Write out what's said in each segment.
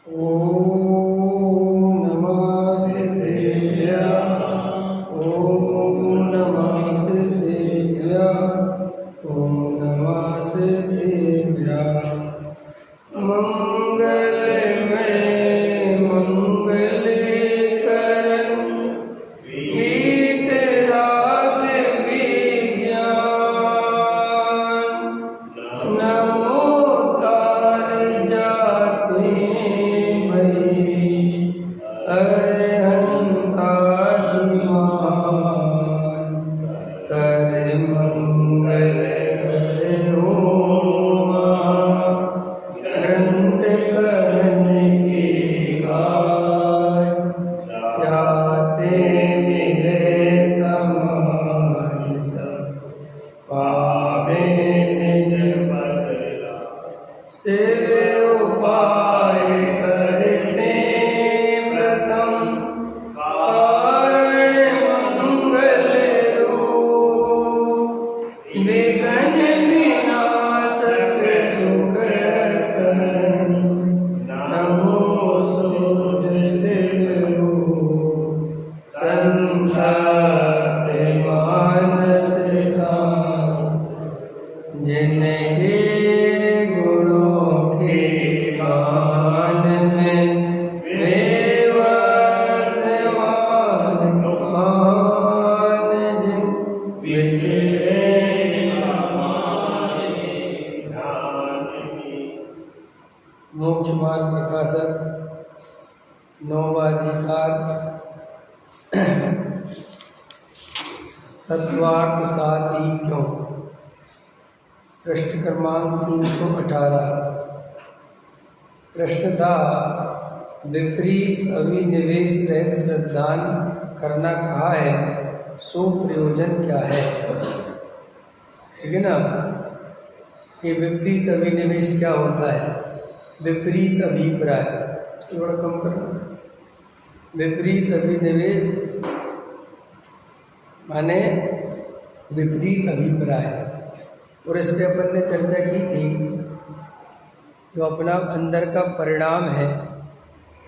ॐ नमः सिद्धेभ्यः। ॐ नमः सिद्धेभ्यः। ॐ नमः सिद्धेभ्यः। मंगलमय मंगलकरण वीतराग विज्ञान नमो तार जाते भई अरहंतादिमान कर मंगल कर ओम ग्रंथ करन के काज जाते मिले समाज सब पावे निज बदला शिव उपाय करते प्रथम कारण मंगल रूप विघ्न विनाशक सुख करन नमो शुद्ध शिव रूप संतप्त मानस जिनके गुणों के गान में वे वर्तमान महान जिन विचरे मोक्ष मार्ग प्रकाशक नौवाधिकार तत्वार्थ साथ ही क्यों। पृष्ठ क्रमांक 318। प्रश्न था विपरीत अभिनिवेश रहित श्रद्धान करना कहा है, सो प्रयोजन क्या है। ठीक है ना। ये विपरीत अभिनिवेश क्या होता है। विपरीत अभिप्राय थोड़ा कम करना। विपरीत अभिनिवेश माने विपरीत अभिप्राय। और इस पर अपन ने चर्चा की थी जो अपना अंदर का परिणाम है,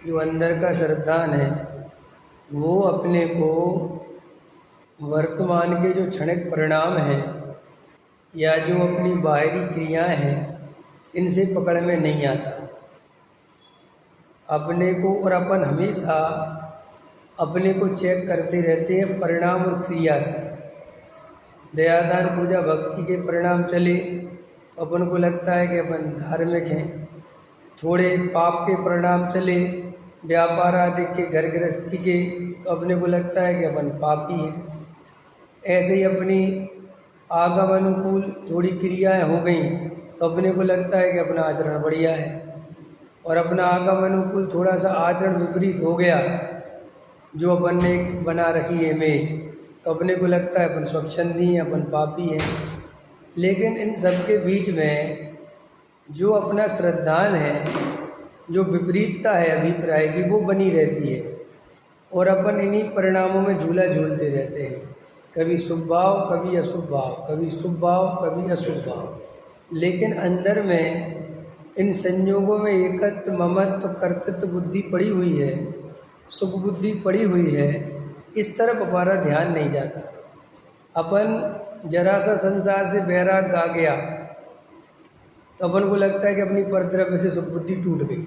जो अंदर का श्रद्धान है, वो अपने को वर्तमान के जो क्षणिक परिणाम हैं या जो अपनी बाहरी क्रियाएं हैं इनसे पकड़ में नहीं आता अपने को। और अपन हमेशा अपने को चेक करते रहते हैं परिणाम और क्रिया से। दयादान पूजा भक्ति के परिणाम चले तो अपन को लगता है कि अपन धार्मिक हैं। थोड़े पाप के परिणाम चले व्यापार आदि के घर गृहस्थी के तो अपने को लगता है कि अपन पापी हैं। ऐसे ही अपनी आगम अनुकूल थोड़ी क्रियाएं हो गई तो अपने को लगता है कि अपना आचरण बढ़िया है। और अपना आगम अनुकूल थोड़ा सा आचरण विपरीत हो गया जो अपन ने बना रखी है इमेज, तो अपने को लगता है अपन स्वच्छंदी हैं, अपन पापी हैं। लेकिन इन सब के बीच में जो अपना श्रद्धान है, जो विपरीतता है अभिप्राय की, वो बनी रहती है। और अपन इन्हीं परिणामों में झूला झूलते रहते हैं, कभी शुभ भाव कभी अशुभ भाव, कभी शुभ भाव कभी अशुभ भाव। लेकिन अंदर में इन संयोगों में एकत्व ममत्व कर्तृत्व बुद्धि पड़ी हुई है, सुख बुद्धि पड़ी हुई है। इस तरफ हमारा ध्यान नहीं जाता। अपन जरा सा संसार से बैराग आ गया तो अपन को लगता है कि अपनी परद्रव्य से सुख बुद्धि टूट गई।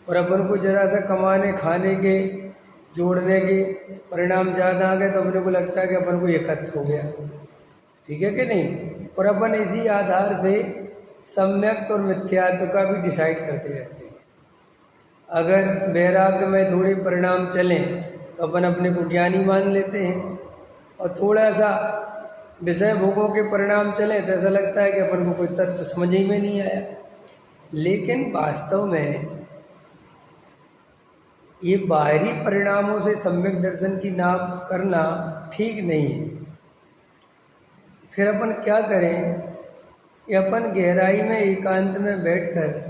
और अपन को जरा सा कमाने खाने के जोड़ने के परिणाम ज़्यादा आ गए तो अपने को लगता है कि अपन को एकत्व हो गया। ठीक है कि नहीं। और अपन इसी आधार से सम्यक और मिथ्यात्व का भी डिसाइड करते रहते हैं। अगर वैराग्य में थोड़े परिणाम चलें तो अपन अपने को ज्ञानी मान लेते हैं। और थोड़ा सा विषय भोगों के परिणाम चले तो ऐसा लगता है कि अपन को कोई तत्व समझ ही में नहीं आया। लेकिन वास्तव में ये बाहरी परिणामों से सम्यक दर्शन की नाप करना ठीक नहीं है। फिर अपन क्या करें कि अपन गहराई में एकांत में बैठकर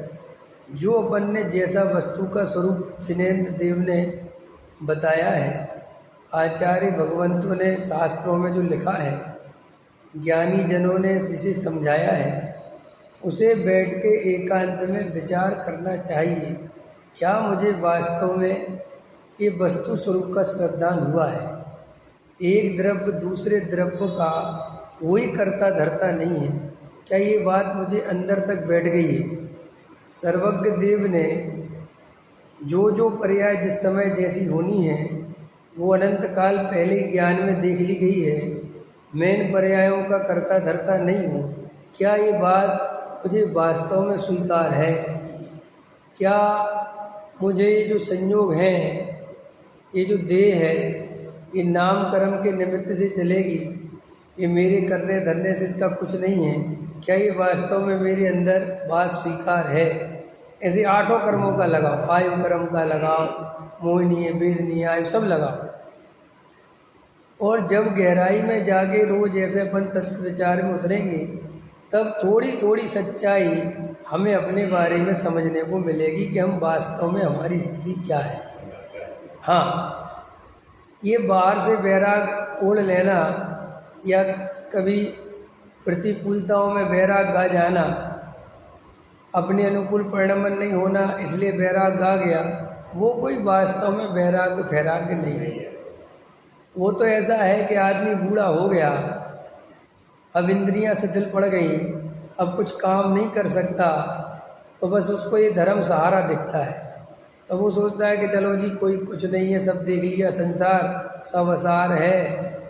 जो अपन ने जैसा वस्तु का स्वरूप जिनेन्द्र देव ने बताया है, आचार्य भगवंतों ने शास्त्रों में जो लिखा है, ज्ञानी जनों ने जिसे समझाया है, उसे बैठ के एकांत में विचार करना चाहिए। क्या मुझे वास्तव में ये वस्तु स्वरूप का श्रद्धान हुआ है? एक द्रव्य दूसरे द्रव्य का कोई करता धरता नहीं है। क्या ये बात मुझे अंदर तक बैठ गई है? सर्वज्ञ देव ने जो जो पर्याय जिस समय जैसी होनी है वो अनंत काल पहले ज्ञान में देख ली गई है। मैं इन पर्यायों का करता धरता नहीं हूँ। क्या ये बात मुझे वास्तव में स्वीकार है? क्या मुझे ये जो संयोग हैं, ये जो देह है, ये नाम कर्म के निमित्त से चलेगी, ये मेरे करने धरने से इसका कुछ नहीं है। क्या ये वास्तव में मेरे अंदर बात स्वीकार है? ऐसे 8 कर्मों का लगाओ, आयु कर्म का लगाओ, मोहिनी वेदनी आयु सब लगाओ। और जब गहराई में जाके रोज ऐसे अपन तत्व विचार में उतरेंगे तब थोड़ी थोड़ी सच्चाई हमें अपने बारे में समझने को मिलेगी कि हम वास्तव में हमारी स्थिति क्या है। हाँ, ये बाहर से वैराग ओढ़ लेना या कभी प्रतिकूलताओं में वैराग गा जाना, अपने अनुकूल परिणमन नहीं होना इसलिए वैराग गा गया, वो कोई वास्तव में वैराग्य फैराग्य नहीं है। वो तो ऐसा है कि आदमी बूढ़ा हो गया, अब इंद्रियां शिथिल पड़ गई, अब कुछ काम नहीं कर सकता, तो बस उसको ये धर्म सहारा दिखता है। तो वो सोचता है कि चलो जी कोई कुछ नहीं है, सब देख लिया, संसार सब असार है,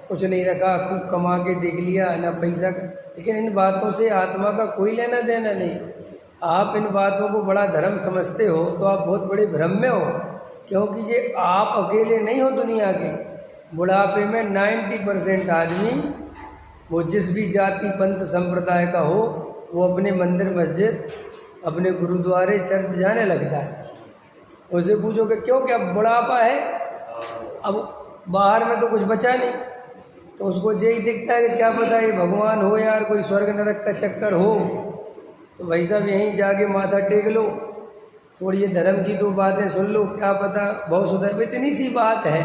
कुछ नहीं रखा, खूब कमा के देख लिया ना पैसा। लेकिन इन बातों से आत्मा का कोई लेना देना नहीं। आप इन बातों को बड़ा धर्म समझते हो तो आप बहुत बड़े भ्रम में हो, क्योंकि ये आप अकेले नहीं हो दुनिया के। बुढ़ापे में 90% आदमी वो जिस भी जाति पंथ संप्रदाय का हो वो अपने मंदिर मस्जिद, अपने गुरुद्वारे चर्च जाने लगता है। उसे पूछो कि क्यों, क्या बुढ़ापा है? अब बाहर में तो कुछ बचा नहीं, तो उसको यही दिखता है कि क्या पता ये भगवान हो यार, कोई स्वर्ग नरक का चक्कर हो, तो भाई साहब यहीं जाके माथा टेक लो, थोड़ी ये धर्म की 2 बातें सुन लो, क्या पता बहुत सुधर। इतनी सी बात है,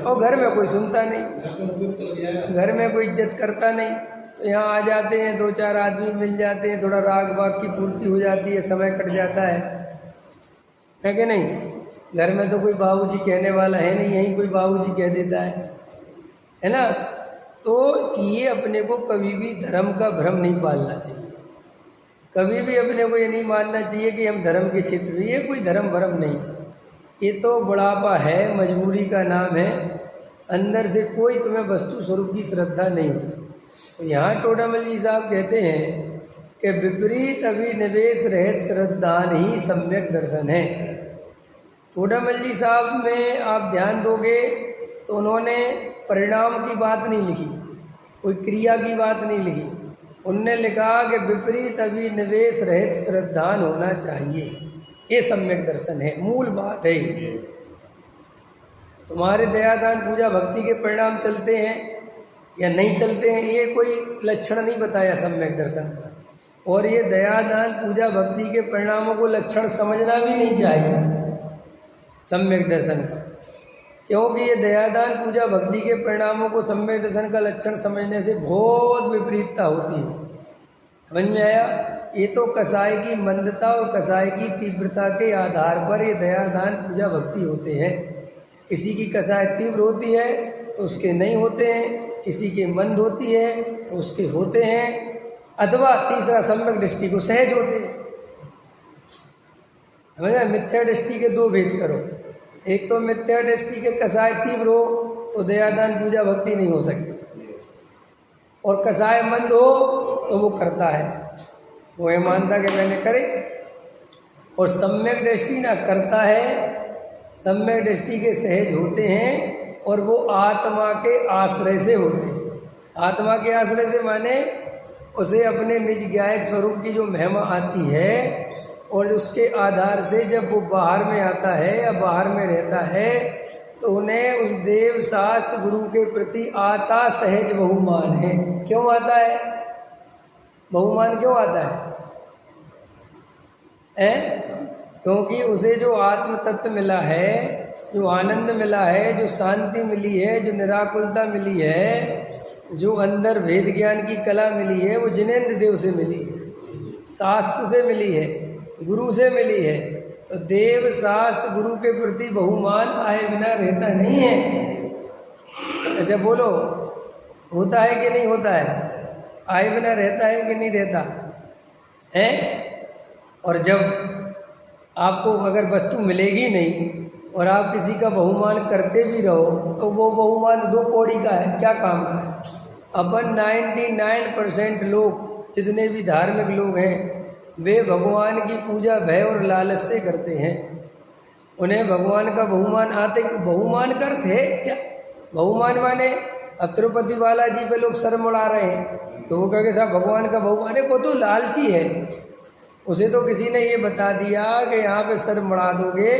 और घर में कोई सुनता नहीं, घर में कोई इज्जत करता नहीं। तो यहाँ आ जाते हैं, 2-4 आदमी मिल जाते हैं, थोड़ा राग बाग की पूर्ति हो जाती है, समय कट जाता है कि नहीं? घर में तो कोई बाबूजी कहने वाला है नहीं, यहीं कोई बाबूजी कह देता है ना? तो ये अपने को कभी भी धर्म का भ्रम नहीं पालना चाहिए। कभी भी अपने को ये नहीं मानना चाहिए कि हम धर्म के क्षेत्र में, ये कोई धर्म भ्रम नहीं है। ये तो बुढ़ापा है, मजबूरी का नाम है, अंदर से कोई तुम्हें वस्तु स्वरूप की श्रद्धा नहीं है। तो यहाँ टोडामल जी साहब कहते हैं कि विपरीत अभिनिवेश रहित श्रद्धान ही सम्यक दर्शन है। टोडामल जी साहब में आप ध्यान दोगे तो उन्होंने परिणाम की बात नहीं लिखी, कोई क्रिया की बात नहीं लिखी। उनने लिखा कि विपरीत अभिनिवेश रहित श्रद्धान होना चाहिए, ये सम्यक दर्शन है, मूल बात है। तुम्हारे दयादान पूजा भक्ति के परिणाम चलते हैं या नहीं चलते हैं, ये कोई लक्षण नहीं बताया सम्यक दर्शन का। और ये दयादान पूजा भक्ति के परिणामों को लक्षण समझना भी नहीं चाहिए सम्यक दर्शन का, क्योंकि ये दयादान पूजा भक्ति के परिणामों को सम्यक दर्शन का लक्षण समझने से बहुत विपरीतता होती है। समझ में आया? ये तो कसाय की मंदता और कसाय की तीव्रता के आधार पर ये दयादान पूजा भक्ति होते हैं। किसी की कसाय तीव्र होती है तो उसके नहीं होते हैं, किसी के मंद होती है तो उसके होते हैं, अथवा तीसरा सम्यक दृष्टि को सहज होते हैं। समझा? मिथ्या दृष्टि के 2 भेद करो। एक तो मिथ्या दृष्टि के कसाय तीव्र हो तो दयादान पूजा भक्ति नहीं हो सकती, और कसाय मंद हो तो वो करता है, वो ये मानता कि मैंने करे। और सम्यक दृष्टि ना करता है, सम्यक दृष्टि के सहज होते हैं, और वो आत्मा के आश्रय से होते हैं। आत्मा के आश्रय से माने उसे अपने निज ज्ञायक स्वरूप की जो महिमा आती है, और उसके आधार से जब वो बाहर में आता है या बाहर में रहता है तो उन्हें उस देव शास्त्र गुरु के प्रति आता सहज बहुमान है। क्यों आता है बहुमान? क्यों आता है? क्योंकि उसे जो आत्म तत्व मिला है, जो आनंद मिला है, जो शांति मिली है, जो निराकुलता मिली है, जो अंदर वेद ज्ञान की कला मिली है, वो जिनेंद्र देव से मिली है, शास्त्र से मिली है, गुरु से मिली है। तो देव शास्त्र गुरु के प्रति बहुमान आए बिना रहता नहीं है। अच्छा बोलो, होता है कि नहीं होता है? आए बिना रहता है कि नहीं रहता है? और जब आपको अगर वस्तु मिलेगी नहीं और आप किसी का बहुमान करते भी रहो तो वो बहुमान 2 कौड़ी का है, क्या काम का है? अपन 99% लोग जितने भी धार्मिक लोग हैं वे भगवान की पूजा भय और लालच से करते हैं। उन्हें भगवान का बहुमान आते, बहुमान करते क्या? बहुमान माने अब तिरुपति बालाजी पे लोग सर मुड़ा रहे हैं तो वो कहे साहब भगवान का बहुमान है, को तो लालची है। उसे तो किसी ने ये बता दिया कि यहाँ पे सर मुड़ा दोगे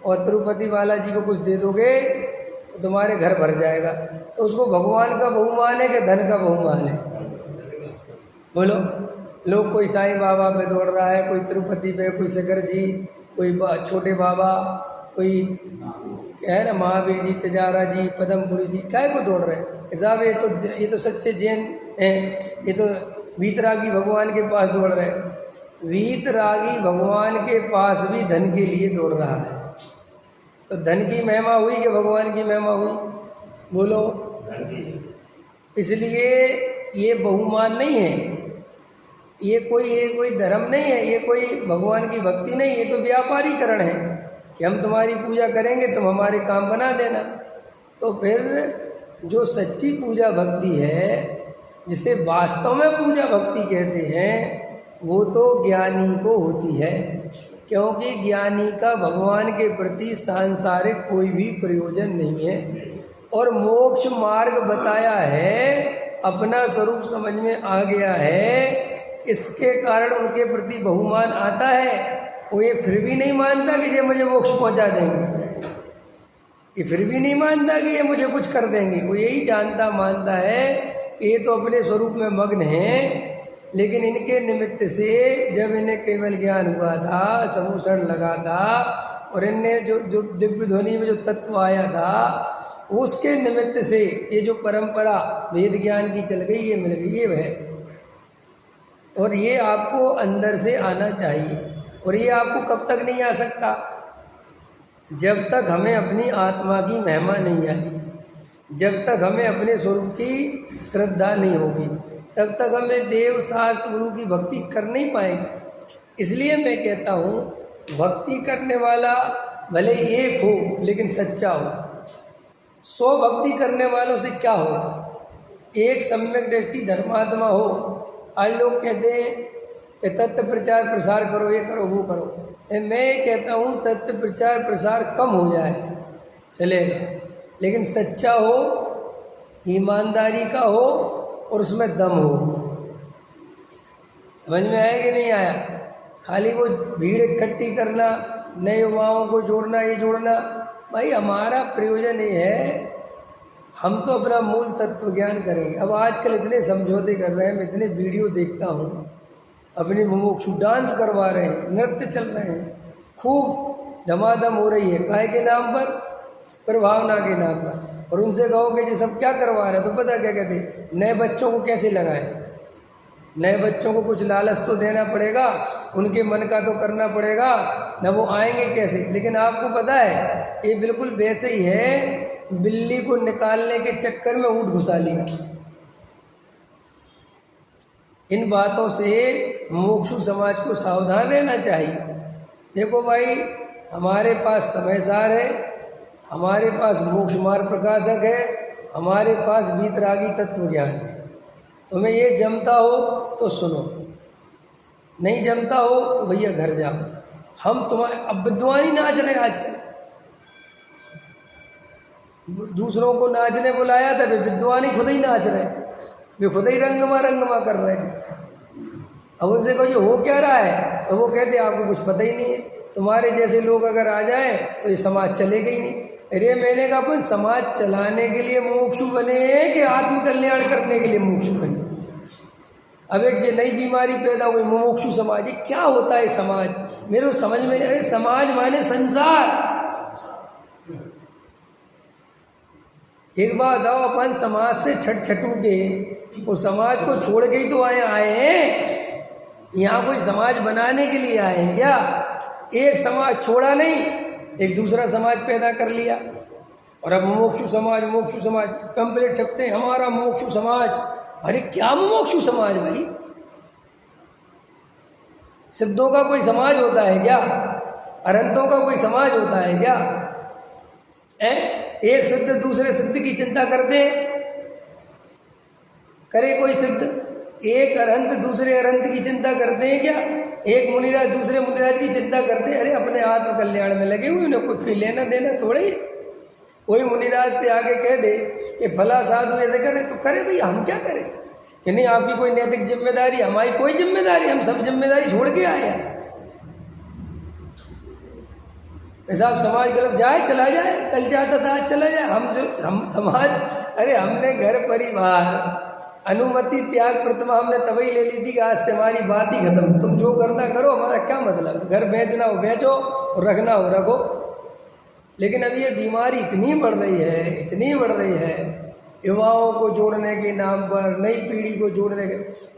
और तिरुपति बालाजी को कुछ दे दोगे तो तुम्हारे घर भर जाएगा। तो उसको भगवान का बहुमान है कि धन का बहुमान है? बोलो। लोग कोई साईं बाबा पे दौड़ रहा है, कोई तिरुपति पे, कोई शिखर जी, कोई छोटे बाबा, कोई है ना महावीर जी, तेजारा जी, पदमपुरी जी, काय को दौड़ रहे हैं साहब? ये तो सच्चे जैन हैं, ये तो वीतरागी भगवान के पास दौड़ रहे हैं। वीतरागी भगवान के पास भी धन के लिए दौड़ रहा है। तो धन की महिमा हुई कि भगवान की महिमा हुई? बोलो। इसलिए ये बहुमान नहीं है, ये कोई धर्म नहीं है, ये कोई भगवान की भक्ति नहीं, ये तो व्यापारीकरण है कि हम तुम्हारी पूजा करेंगे तुम हमारे काम बना देना। तो फिर जो सच्ची पूजा भक्ति है, जिसे वास्तव में पूजा भक्ति कहते हैं, वो तो ज्ञानी को होती है, क्योंकि ज्ञानी का भगवान के प्रति सांसारिक कोई भी प्रयोजन नहीं है। और मोक्ष मार्ग बताया है, अपना स्वरूप समझ में आ गया है, इसके कारण उनके प्रति बहुमान आता है। वो ये फिर भी नहीं मानता कि ये मुझे मोक्ष पहुंचा देंगे, ये फिर भी नहीं मानता कि ये मुझे कुछ कर देंगे। वो यही जानता मानता है कि ये तो अपने स्वरूप में मग्न हैं, लेकिन इनके निमित्त से जब इन्हें केवल ज्ञान हुआ था, समूषण लगा था और इनने जो दिव्य ध्वनि में जो तत्व आया था, उसके निमित्त से ये जो परंपरा वेद ज्ञान की चल गई, ये मिल गई, ये वह। और ये आपको अंदर से आना चाहिए। और ये आपको कब तक नहीं आ सकता? जब तक हमें अपनी आत्मा की महिमा नहीं आएगी, जब तक हमें अपने स्वरूप की श्रद्धा नहीं होगी, तब तक हमें देव शास्त्र गुरु की भक्ति कर नहीं पाएंगे। इसलिए मैं कहता हूँ, भक्ति करने वाला भले एक हो लेकिन सच्चा हो। 100 भक्ति करने वालों से क्या होगा? एक सम्यक दृष्टि धर्मात्मा हो। आज लोग कहते हैं कि तत्व प्रचार प्रसार करो, ये करो, वो करो। मैं कहता हूँ तत्व प्रचार प्रसार कम हो जाए चलेगा, लेकिन सच्चा हो, ईमानदारी का हो और उसमें दम हो। समझ में आया कि नहीं आया? खाली वो भीड़ इकट्ठी करना, नए युवाओं को जोड़ना, ये जोड़ना, भाई हमारा प्रयोजन ये है, हम तो अपना मूल तत्व ज्ञान करेंगे। अब आजकल इतने समझौते कर रहे हैं, मैं इतने वीडियो देखता हूँ, अपनी मुमुक्षु डांस करवा रहे हैं, नृत्य चल रहे हैं, खूब धमाधम हो रही है। काय के नाम पर? प्रभावना के नाम पर। और उनसे कहो कि ये सब क्या करवा रहे हैं, तो पता क्या कहते? नए बच्चों को कैसे लगाएं? नए बच्चों को कुछ लालच तो देना पड़ेगा, उनके मन का तो करना पड़ेगा, न वो आएंगे कैसे? लेकिन आपको पता है ये बिल्कुल वैसे ही है, बिल्ली को निकालने के चक्कर में ऊँट घुसा लिया। इन बातों से मुमुक्षु समाज को सावधान रहना चाहिए। देखो भाई, हमारे पास समय सार है, हमारे पास मोक्ष मार्ग प्रकाशक है, हमारे पास वीतरागी तत्व ज्ञान है। तुम्हें ये जमता हो तो सुनो, नहीं जमता हो तो भैया घर जाओ। हम तुम्हारे अब विद्वान ही नाच रहे आजकल, दूसरों को नाचने बुलाया था, वे विद्वान ही खुद ही नाच रहे हैं, वे खुद ही रंगमा कर रहे हैं। अब उनसे कहो हो क्या रहा है, तो वो कहते आपको कुछ पता ही नहीं है, तुम्हारे जैसे लोग अगर आ जाएं तो ये समाज चलेगा ही नहीं। अरे मैंने कहा अपन समाज चलाने के लिए मुमुक्षु बने कि आत्मकल्याण करने के लिए मुमुक्षु बने? अब एक जो नई बीमारी पैदा हुई, मुमुक्षु समाज। ये क्या होता है समाज? मेरे को समझ में, अरे समाज माने संसार। एक बात आओ, अपन समाज से छटछटू के वो समाज को छोड़ के ही तो आए हैं। यहाँ कोई समाज बनाने के लिए आए हैं क्या? एक समाज छोड़ा नहीं, एक दूसरा समाज पैदा कर लिया। और अब मुमुक्षु समाज कंप्लीट सकते हैं, हमारा मुमुक्षु समाज। अरे क्या मुमुक्षु समाज भाई? सिद्धों का कोई समाज होता है क्या? अरहंतों का कोई समाज होता है क्या? एक सिद्ध दूसरे सिद्ध की चिंता करते हैं? करे कोई सिद्ध? एक अरहंत दूसरे अरहंत की चिंता करते हैं क्या? एक मुनिराज दूसरे मुनिराज की चिंता करते हैं? अरे अपने आत्म कल्याण में लगे हुए, उन्हें कुछ लेना देना थोड़े ही। कोई मुनिराज से आके कह दे कि फला साधु ऐसे करे तो करे, भैया हम क्या करें? कि नहीं आपकी कोई नैतिक जिम्मेदारी, हमारी कोई जिम्मेदारी, हम सब जिम्मेदारी छोड़ के आए हैं। साहब समाज गलत जाए चला जाए, कल जाता था आज चला जाए। हम समाज, अरे हमने घर परिवार अनुमति त्याग प्रतिमा हमने तभी ले ली थी कि आज से हमारी बात ही खत्म, तुम जो करना करो, हमारा क्या मतलब है। घर बेचना हो बेचो और रखना हो रखो। लेकिन अब ये बीमारी इतनी बढ़ रही है, युवाओं को जोड़ने के नाम पर, नई पीढ़ी को जोड़ने के,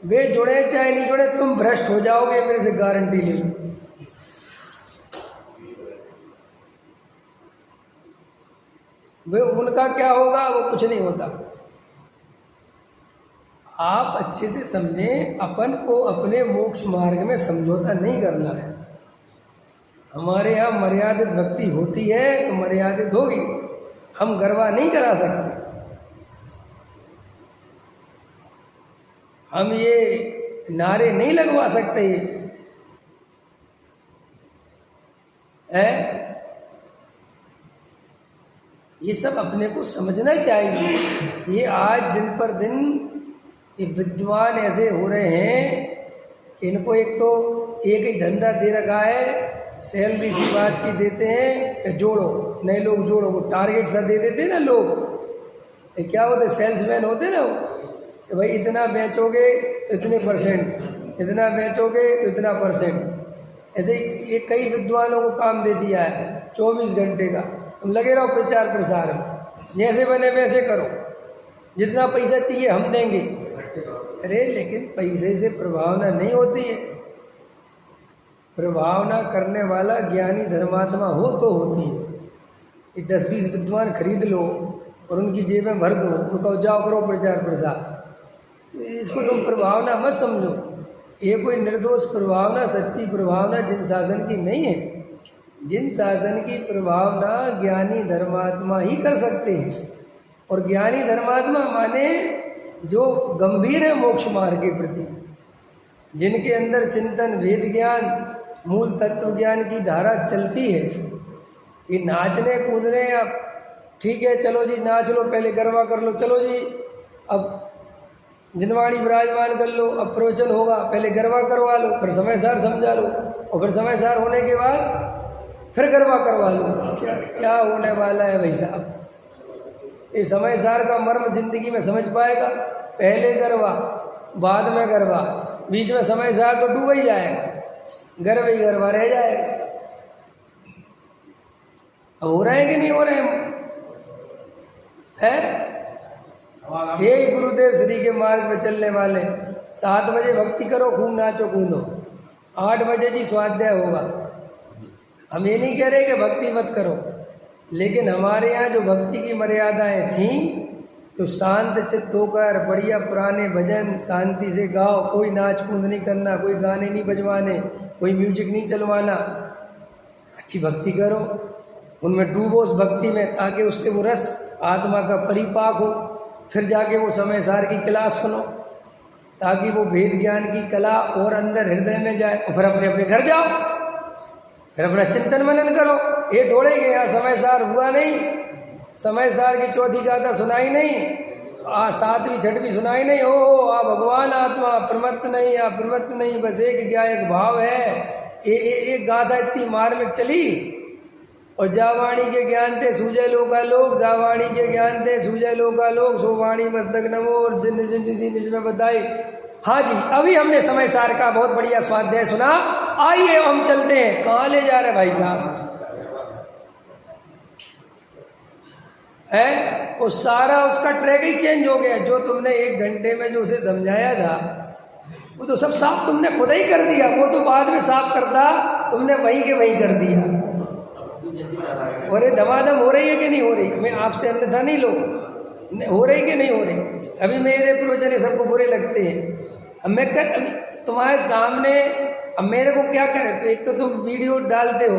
वे जुड़े चाहे नहीं जुड़े, तुम भ्रष्ट हो जाओगे, मेरे से गारंटी ले लो। वे उनका क्या होगा, वो कुछ नहीं होता। आप अच्छे से समझें, अपन को अपने मोक्ष मार्ग में समझौता नहीं करना है। हमारे यहाँ मर्यादित भक्ति होती है तो मर्यादित होगी, हम गरबा नहीं करा सकते। हम ये नारे नहीं लगवा सकते ये सब अपने को समझना चाहिए। ये आज दिन पर दिन ये विद्वान ऐसे हो रहे हैं कि इनको एक तो एक ही धंधा दे रखा है, सैलरी सी बात की देते हैं कि जोड़ो, नए लोग जोड़ो। वो टारगेट सा दे देते ना लोग, ये क्या होते, सेल्समैन होते ना, कि भाई इतना बेचोगे तो इतने %, इतना बेचोगे तो इतना %। ऐसे ये कई विद्वानों को काम दे दिया है 24 घंटे का, तुम लगे रहो प्रचार प्रसार में, जैसे बने वैसे करो, जितना पैसा चाहिए हम देंगे। अरे लेकिन पैसे से प्रभावना नहीं होती है। प्रभावना करने वाला ज्ञानी धर्मात्मा हो तो होती है। ये 10-20 विद्वान खरीद लो और उनकी जेब में भर दो, उनको जाओ करो प्रचार प्रसार, इसको तुम प्रभावना मत समझो। ये कोई निर्दोष प्रभावना, सच्ची प्रभावना जिन शासन की नहीं है। जिन शासन की प्रभावना ज्ञानी धर्मात्मा ही कर सकते हैं। और ज्ञानी धर्मात्मा माने जो गंभीर है मोक्ष मार्ग के प्रति, जिनके अंदर चिंतन, वेद ज्ञान, मूल तत्व ज्ञान की धारा चलती है। ये नाचने कूदने, अब ठीक है चलो जी नाच लो, पहले गरबा कर लो, चलो जी अब जिनवाणी विराजमान कर लो, अब प्रवचन होगा, पहले गरबा करवा लो, फिर समय सार समझा लो, और फिर समय सार होने के बाद फिर गरबा करवा लो। क्या होने वाला है भाई साहब? इस समय सार का मर्म जिंदगी में समझ पाएगा? पहले गरबा बाद में गरबा, बीच में समय सार तो डूब ही जाएगा, गरबा ही गरबा रह जाएगा। अब हो रहे हैं कि नहीं हो रहे हैं? यही गुरुदेव श्री के मार्ग में चलने वाले। 7 बजे भक्ति करो, खूब नाचो कूदो, 8 बजे जी स्वाध्याय होगा। हम ये नहीं कह रहे कि भक्ति मत करो, लेकिन हमारे यहाँ जो भक्ति की मर्यादाएं थीं, तो शांत चित्त होकर बढ़िया पुराने भजन शांति से गाओ, कोई नाच कूद नहीं करना, कोई गाने नहीं बजवाने, कोई म्यूजिक नहीं चलवाना। अच्छी भक्ति करो, उनमें डूबो उस भक्ति में, ताकि उससे वो रस आत्मा का परिपाक हो। फिर जाके वो समय सार की क्लास सुनो, ताकि वो भेद ज्ञान की कला और अंदर हृदय में जाए। और फिर अपने अपने घर जाओ, फिर अपना चिंतन मनन करो। ये थोड़े कि यहाँ समय सार हुआ नहीं, समय सार की चौथी गाथा सुनाई नहीं, 7वीं 6वीं सुनाई नहीं, ओ आ भगवान आत्मा प्रमत्त नहीं, आ प्रमत्त नहीं, बस एक क्या एक भाव है। एक गाथा इतनी मार्मिक चली। और जावाणी के ज्ञान थे सूझे लोका लोग, जावाणी के ज्ञान थे सूझे लोका लोग, सो वाणी मस्तक नमो, और जिन जिंदगी निज में बताई। हाँ जी, अभी हमने समय सार का बहुत बढ़िया स्वाध्याय सुना, आइए हम चलते हैं। कहाँ ले जा रहे भाई साहब? है वो सारा उसका ट्रैक ही चेंज हो गया। जो तुमने 1 घंटे में जो उसे समझाया था, वो तो सब साफ तुमने खुद ही कर दिया, वो तो बाद में साफ करता, तुमने वहीं के वहीं कर दिया। और ये धमाधम हो रही है कि नहीं हो रही? मैं आपसे अन्यथा नहीं लो, हो रही कि नहीं हो रही? अभी मेरे प्रवचन ये सबको बुरे लगते हैं। अब मैं तुम्हारे सामने, अब मेरे को क्या करे? तो एक तो तुम वीडियो डालते हो,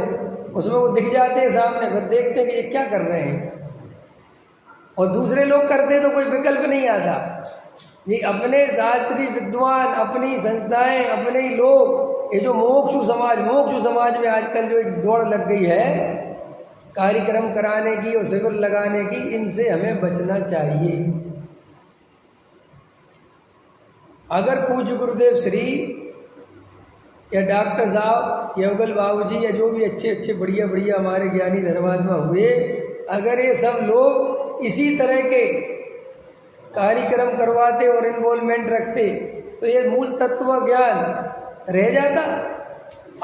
उसमें वो दिख जाते हैं सामने, फिर देखते हैं कि ये क्या कर रहे हैं, और दूसरे लोग करते तो कोई विकल्प नहीं आता। ये अपने शास्त्री विद्वान, अपनी संस्थाएं, अपने ही लोग, ये जो मोक्षु समाज में आजकल जो एक दौड़ लग गई है कार्यक्रम कराने की और शिविर लगाने की, इनसे हमें बचना चाहिए। अगर पूज्य गुरुदेव श्री या डॉक्टर साहब या उगल बाबू जी या जो भी अच्छे अच्छे बढ़िया बढ़िया हमारे ज्ञानी धर्मात्मा हुए, अगर ये सब लोग इसी तरह के कार्यक्रम करवाते और इन्वॉल्वमेंट रखते तो ये मूल तत्व ज्ञान रह जाता।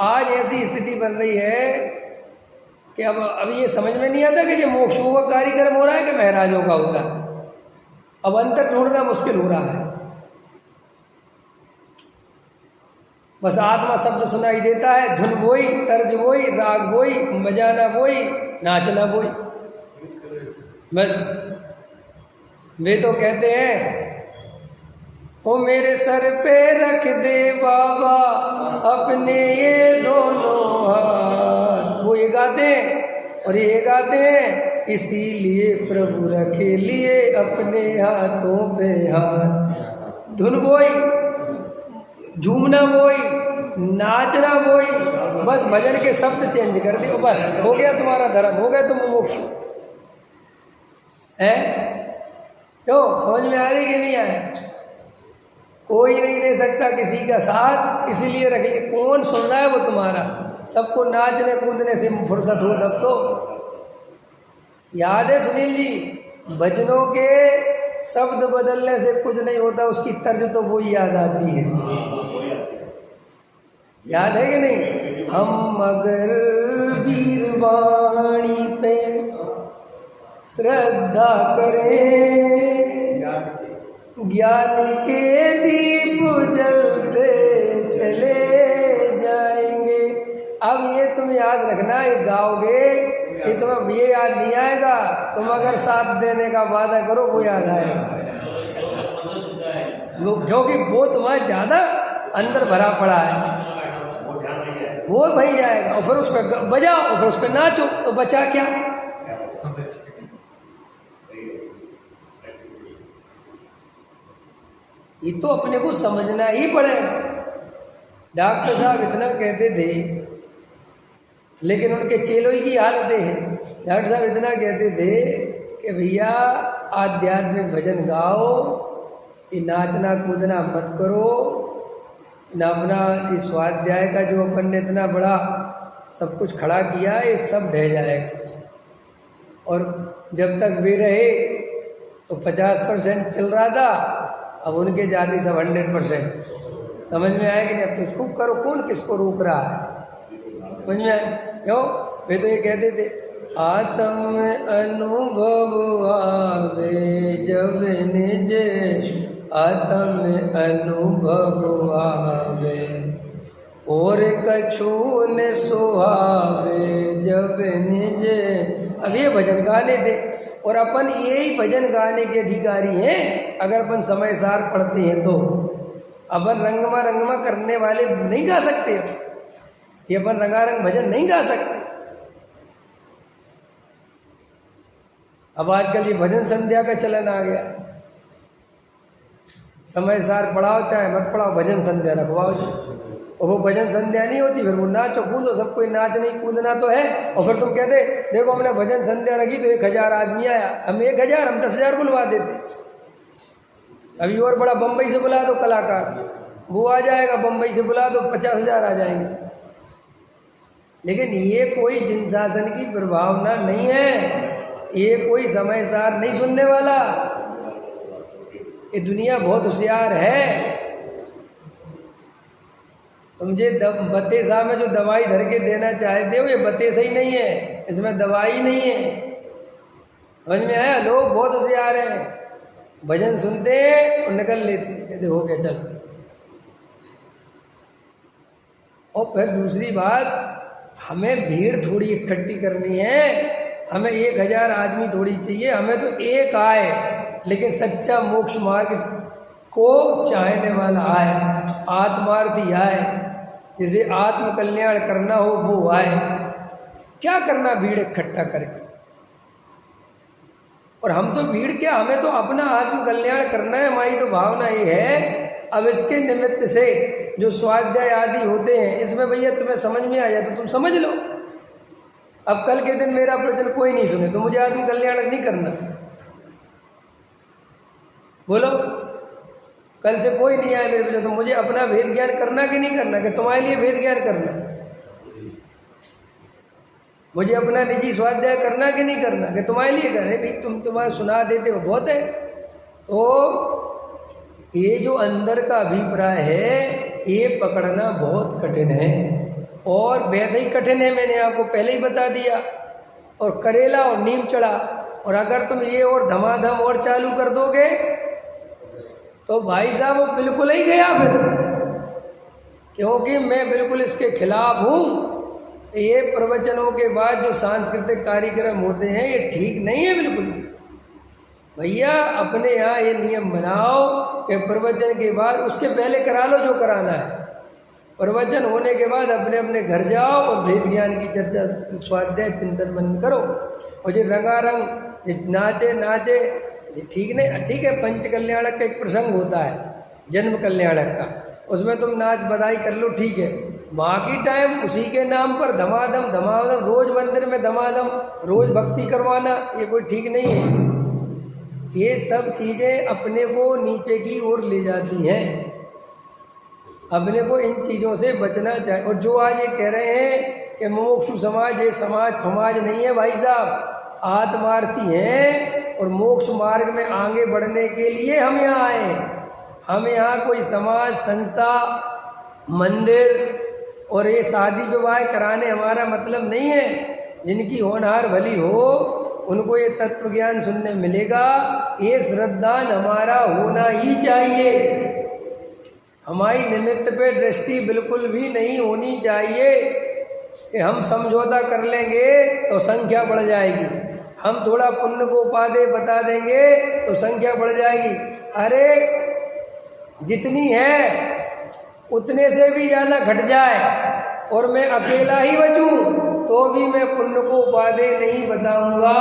आज ऐसी स्थिति बन रही है कि अब अभी ये समझ में नहीं आता कि ये मोक्षों का कार्यक्रम हो रहा है कि महाराजों का हो रहा है। अब अंतर ढूंढना मुश्किल हो रहा है। बस आत्मा शब्द सुनाई देता है, धुन वही, तर्ज वही, राग वही, बजाना वही, नाचना वही। बस वे तो कहते हैं ओ मेरे सर पे रख दे बाबा अपने ये दोनों हाथ, वो ये गाते हैं और ये गाते हैं, इसीलिए प्रभु रखे लिए अपने हाथों पे हाथ। धुन वही, झूमना वही, नाचना वही, बस भजन के शब्द चेंज कर दियो, बस हो गया तुम्हारा धर्म, हो गया तुम मोक्ष है। क्यों? समझ में आ रही कि नहीं आया? कोई नहीं दे सकता किसी का साथ, इसीलिए रख लिया। कौन सुन रहा है वो तुम्हारा? सबको नाचने कूदने से फुर्सत हो तब तो। याद है सुनील जी, भजनों के शब्द बदलने से कुछ नहीं होता, उसकी तर्ज तो वो ही याद आती है। याद है कि नहीं? हम अगर वीरवाणी पे श्रद्धा करें, ज्ञान के दीप जलते चले जाएंगे। अब ये तुम याद रखना, ये गाओगे, ये तुम्हें ये याद नहीं आएगा, तुम अगर साथ देने का वादा करो वो याद आएगा, क्योंकि वो तुम्हारा ज़्यादा अंदर भरा पड़ा है, वो वही जाएगा। और फिर उस पर बजाओ और फिर उस पर नाचो, तो बचा क्या? ये तो अपने को समझना ही पड़ेगा। डॉक्टर साहब इतना कहते थे, लेकिन उनके चेलों की हालतें हैं। डॉक्टर साहब इतना कहते थे कि भैया आध्यात्मिक भजन गाओ, ये नाचना कूदना मत करो, ना अपना इस स्वाध्याय का जो अपन ने इतना बड़ा सब कुछ खड़ा किया है, ये सब ढह जाएगा। और जब तक वे रहे तो 50% चल रहा था, अब उनके जाति सब 100%। समझ में आया कि नहीं? अब तो खूब करो, कौन किसको रोक रहा है? समझ में आया? क्यों? वे तो ये कहते थे, आत्म अनुभव आवे जब निज, आत्म अनुभव आवे और कछु न सुहावे जब निज। अब ये भजन गाने थे और अपन यही भजन गाने के अधिकारी हैं अगर अपन समय सार पढ़ते हैं तो। अपन रंगमा करने वाले नहीं गा सकते, ये अपन रंगारंग भजन नहीं गा सकते। अब आजकल ये भजन संध्या का चलन आ गया, समय सार पढ़ाओ चाहे मत पढ़ाओ, भजन संध्या रखवाओ जी। और वो भजन संध्या नहीं होती, फिर वो नाचो कूदो, सब कोई नाच नहीं कूदना तो है। और फिर तुम कहते देखो हमने भजन संध्या रखी तो 1000 आदमी आया, हम 1000 हम 10,000 बुलवा देते। अभी और बड़ा बम्बई से बुला दो कलाकार, वो आ जाएगा, बम्बई से बुला दो 50,000 आ जाएंगे। लेकिन ये कोई जिन शासन की प्रभावना नहीं है, ये कोई समय सार नहीं सुनने वाला। ये दुनिया बहुत होशियार है। तुम जे बतेसा में जो दवाई धर के देना चाहते हो, ये बतेसा ही नहीं है, इसमें दवाई नहीं है। समझ में आया? लोग बहुत होशियार हैं, भजन सुनते और निकल लेते, कहते हो गया चलो। और फिर दूसरी बात, हमें भीड़ थोड़ी इकट्ठी करनी है, हमें 1000 आदमी थोड़ी चाहिए, हमें तो एक आए लेकिन सच्चा मोक्ष मार्ग को चाहने वाला आए, आत्मार्थी आए, जिसे आत्म कल्याण करना हो वो आए। क्या करना भीड़ इकट्ठा करके? और हम तो भीड़ क्या, हमें तो अपना आत्म कल्याण करना है। हमारी तो भावना ये है। अब इसके निमित्त से जो स्वाध्याय आदि होते हैं, इसमें भैया तुम्हें समझ में आ जाए तो तुम समझ लो। अब कल के दिन मेरा प्रवचन कोई नहीं सुने तो मुझे आत्म कल्याण नहीं करना। बोलो, कल से कोई नहीं आया मेरे प्रवचन तो मुझे अपना वेद ज्ञान करना कि नहीं करना? कि तुम्हारे लिए वेद ज्ञान करना? मुझे अपना निजी स्वाध्याय करना कि नहीं करना? कि तुम्हारे लिए करे भाई, तुम्हारा सुना देते हो बहुत है। तो ये जो अंदर का अभिप्राय है ये पकड़ना बहुत कठिन है, और वैसे ही कठिन है, मैंने आपको पहले ही बता दिया। और करेला और नीम चढ़ा, और अगर तुम ये और धमाधम और चालू कर दोगे तो भाई साहब वो बिल्कुल ही गया फिर, क्योंकि मैं बिल्कुल इसके खिलाफ हूँ। ये प्रवचनों के बाद जो सांस्कृतिक कार्यक्रम होते हैं ये ठीक नहीं है बिल्कुल भी। भैया अपने यहाँ ये नियम बनाओ कि प्रवचन के बाद, उसके पहले करा लो जो कराना है, प्रवचन होने के बाद अपने अपने घर जाओ और वेद ज्ञान की चर्चा, स्वाध्याय, चिंतन मनन करो। और जो रंगारंग नाचे नाचे ये ठीक नहीं। ठीक है, पंच कल्याणक का एक प्रसंग होता है, जन्म कल्याणक का, उसमें तुम नाच बधाई कर लो, ठीक है। बाकी टाइम उसी के नाम पर धमाधम धमाधम, रोज मंदिर में धमाधम, रोज भक्ति करवाना, ये कोई ठीक नहीं है। ये सब चीज़ें अपने को नीचे की ओर ले जाती हैं। अपने को इन चीज़ों से बचना चाहिए। और जो आज ये कह रहे हैं कि मुमुक्षु समाज, ये समाज नहीं है भाई साहब, आत्मार्थी हैं और मोक्ष मार्ग में आगे बढ़ने के लिए हम यहाँ आए हैं। हम यहाँ कोई समाज, संस्था, मंदिर और ये शादी विवाह कराने हमारा मतलब नहीं है। जिनकी होनहार भली हो उनको ये तत्व ज्ञान सुनने मिलेगा, ये श्रद्धान हमारा होना ही चाहिए। हमारी निमित्त पे दृष्टि बिल्कुल भी नहीं होनी चाहिए कि हम समझौता कर लेंगे तो संख्या बढ़ जाएगी, हम थोड़ा पुण्य को उपादेय बता देंगे तो संख्या बढ़ जाएगी। अरे जितनी है उतने से भी ज़्यादा घट जाए और मैं अकेला ही बचूं तो भी मैं पुण्य को उपादेय नहीं बताऊंगा।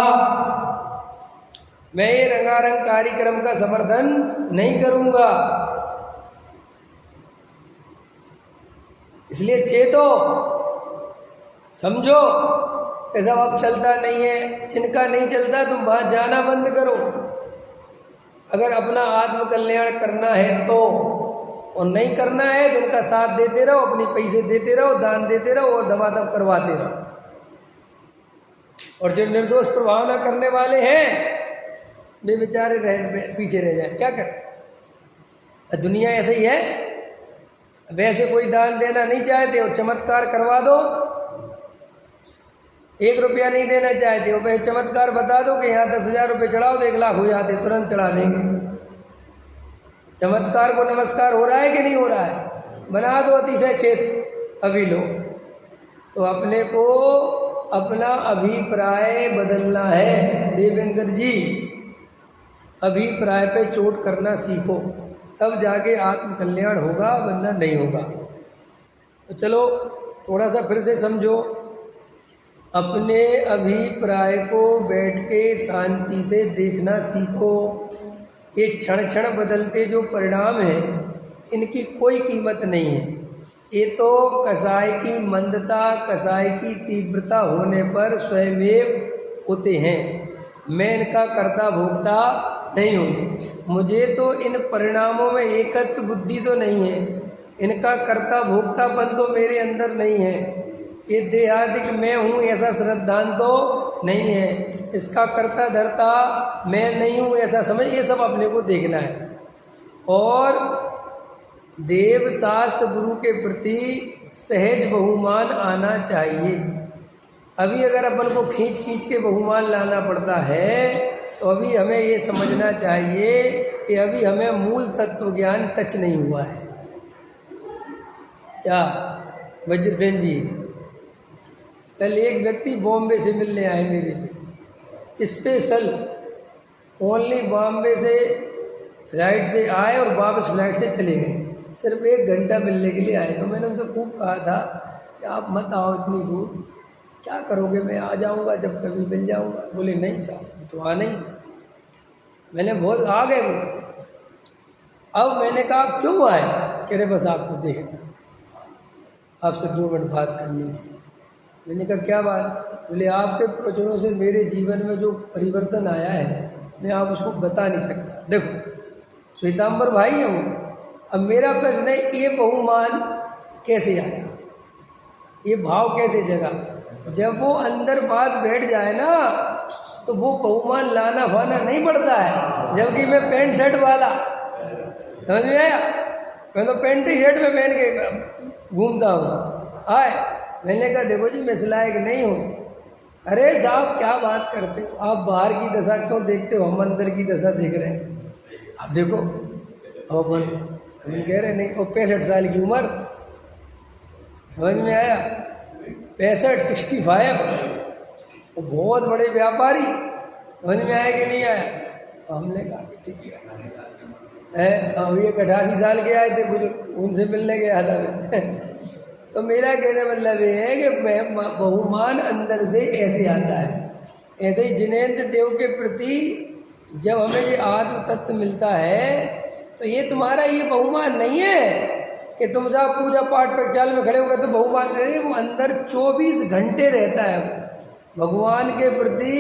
मैं ये रंगारंग कार्यक्रम का समर्थन नहीं करूंगा। इसलिए चेतो, समझो, ये सब अब चलता नहीं है। जिनका नहीं चलता तुम वहाँ जाना बंद करो। अगर अपना आत्म कल्याण करना है तो, और नहीं करना है तो उनका साथ देते रहो, अपने पैसे देते रहो, दान देते रहो और दमादम करवाते रहो। और जो निर्दोष प्रभावना करने वाले हैं वे बेचारे पीछे रह जाए, क्या करें? दुनिया ऐसे ही है। वैसे कोई दान देना नहीं चाहते और चमत्कार करवा दो, 1 रुपया नहीं देना चाहते हो, भाई चमत्कार बता दो कि यहाँ 10,000 रुपये चढ़ाओ तो 1 लाख हो जाते, तुरंत चढ़ा देंगे। चमत्कार को नमस्कार हो रहा है कि नहीं हो रहा है? बना दो अतिशय क्षेत्र अभी लो। तो अपने को अपना अभिप्राय बदलना है देवेंद्र जी। अभिप्राय पे चोट करना सीखो, तब जाके आत्म कल्याण होगा, वरना नहीं होगा। तो चलो थोड़ा सा फिर से समझो। अपने अभिप्राय को बैठ के शांति से देखना सीखो। ये क्षण क्षण बदलते जो परिणाम हैं इनकी कोई कीमत नहीं है। ये तो कसाय की मंदता, कसाय की तीव्रता होने पर स्वयं होते हैं। मैं इनका कर्ता भोक्ता नहीं हूँ। मुझे तो इन परिणामों में एकत्व बुद्धि तो नहीं है, इनका कर्ता भोक्तापन तो मेरे अंदर नहीं है। ये देहादिक मैं हूँ ऐसा श्रद्धांत तो नहीं है, इसका कर्ता धर्ता मैं नहीं हूँ ऐसा समझ, ये सब अपने को देखना है। और देव शास्त्र गुरु के प्रति सहज बहुमान आना चाहिए। अभी अगर अपन को खींच खींच के बहुमान लाना पड़ता है तो अभी हमें ये समझना चाहिए कि अभी हमें मूल तत्व ज्ञान टच नहीं हुआ है। क्या वज्रसेन जी। कल एक व्यक्ति बॉम्बे से मिलने आए मेरे से, स्पेशल ओनली बॉम्बे से फ्लाइट से आए और वापस फ्लाइट से चले गए, सिर्फ 1 घंटा मिलने के लिए आए। और मैंने उनसे खूब कहा था कि आप मत आओ इतनी दूर, क्या करोगे, मैं आ जाऊंगा जब कभी मिल जाऊंगा। बोले नहीं साहब तो आना ही है। मैंने बहुत आ गए वो। अब मैंने कहा क्यों आए, कह रहे बस आपको देखना, आपसे 2 मिनट बात करनी थी। मैंने कहा क्या बात। बोले आपके प्रवचनों से मेरे जीवन में जो परिवर्तन आया है मैं आप उसको बता नहीं सकता। देखो श्वेतांबर भाई है वो। अब मेरा प्रश्न है ये बहुमान कैसे आया, ये भाव कैसे जगा। जब वो अंदर बात बैठ जाए ना तो वो बहुमान लाना फाना नहीं पड़ता है। जबकि मैं पैंट शर्ट वाला, समझ में आया, मैं तो पैंट ही शर्ट में पहन के घूमता हूँ। आए मैंने कहा देखो जी मैं इस लायक नहीं हूँ। अरे साहब क्या बात करते हो, आप बाहर की दशा क्यों देखते हो, हम अंदर की दशा देख रहे हैं। अब देखो अब अपन कह रहे नहीं, और 65 साल की उम्र, समझ में आया, 65 वो बहुत बड़े व्यापारी, समझ में आया कि नहीं आया। हमने कहा कि ठीक है। अब ये 88 साल के आए थे बुजुर्ग, उनसे मिलने गया था मैं। तो मेरा कहने मतलब ये है कि बहुमान अंदर से ऐसे आता है। ऐसे ही जिनेंद्र देव के प्रति जब हमें ये आत्म तत्व मिलता है तो ये तुम्हारा ये बहुमान नहीं है कि तुम साहब पूजा पाठ प्रचार में खड़े हो गए तो बहुमान नहीं, वो अंदर 24 घंटे रहता है। भगवान के प्रति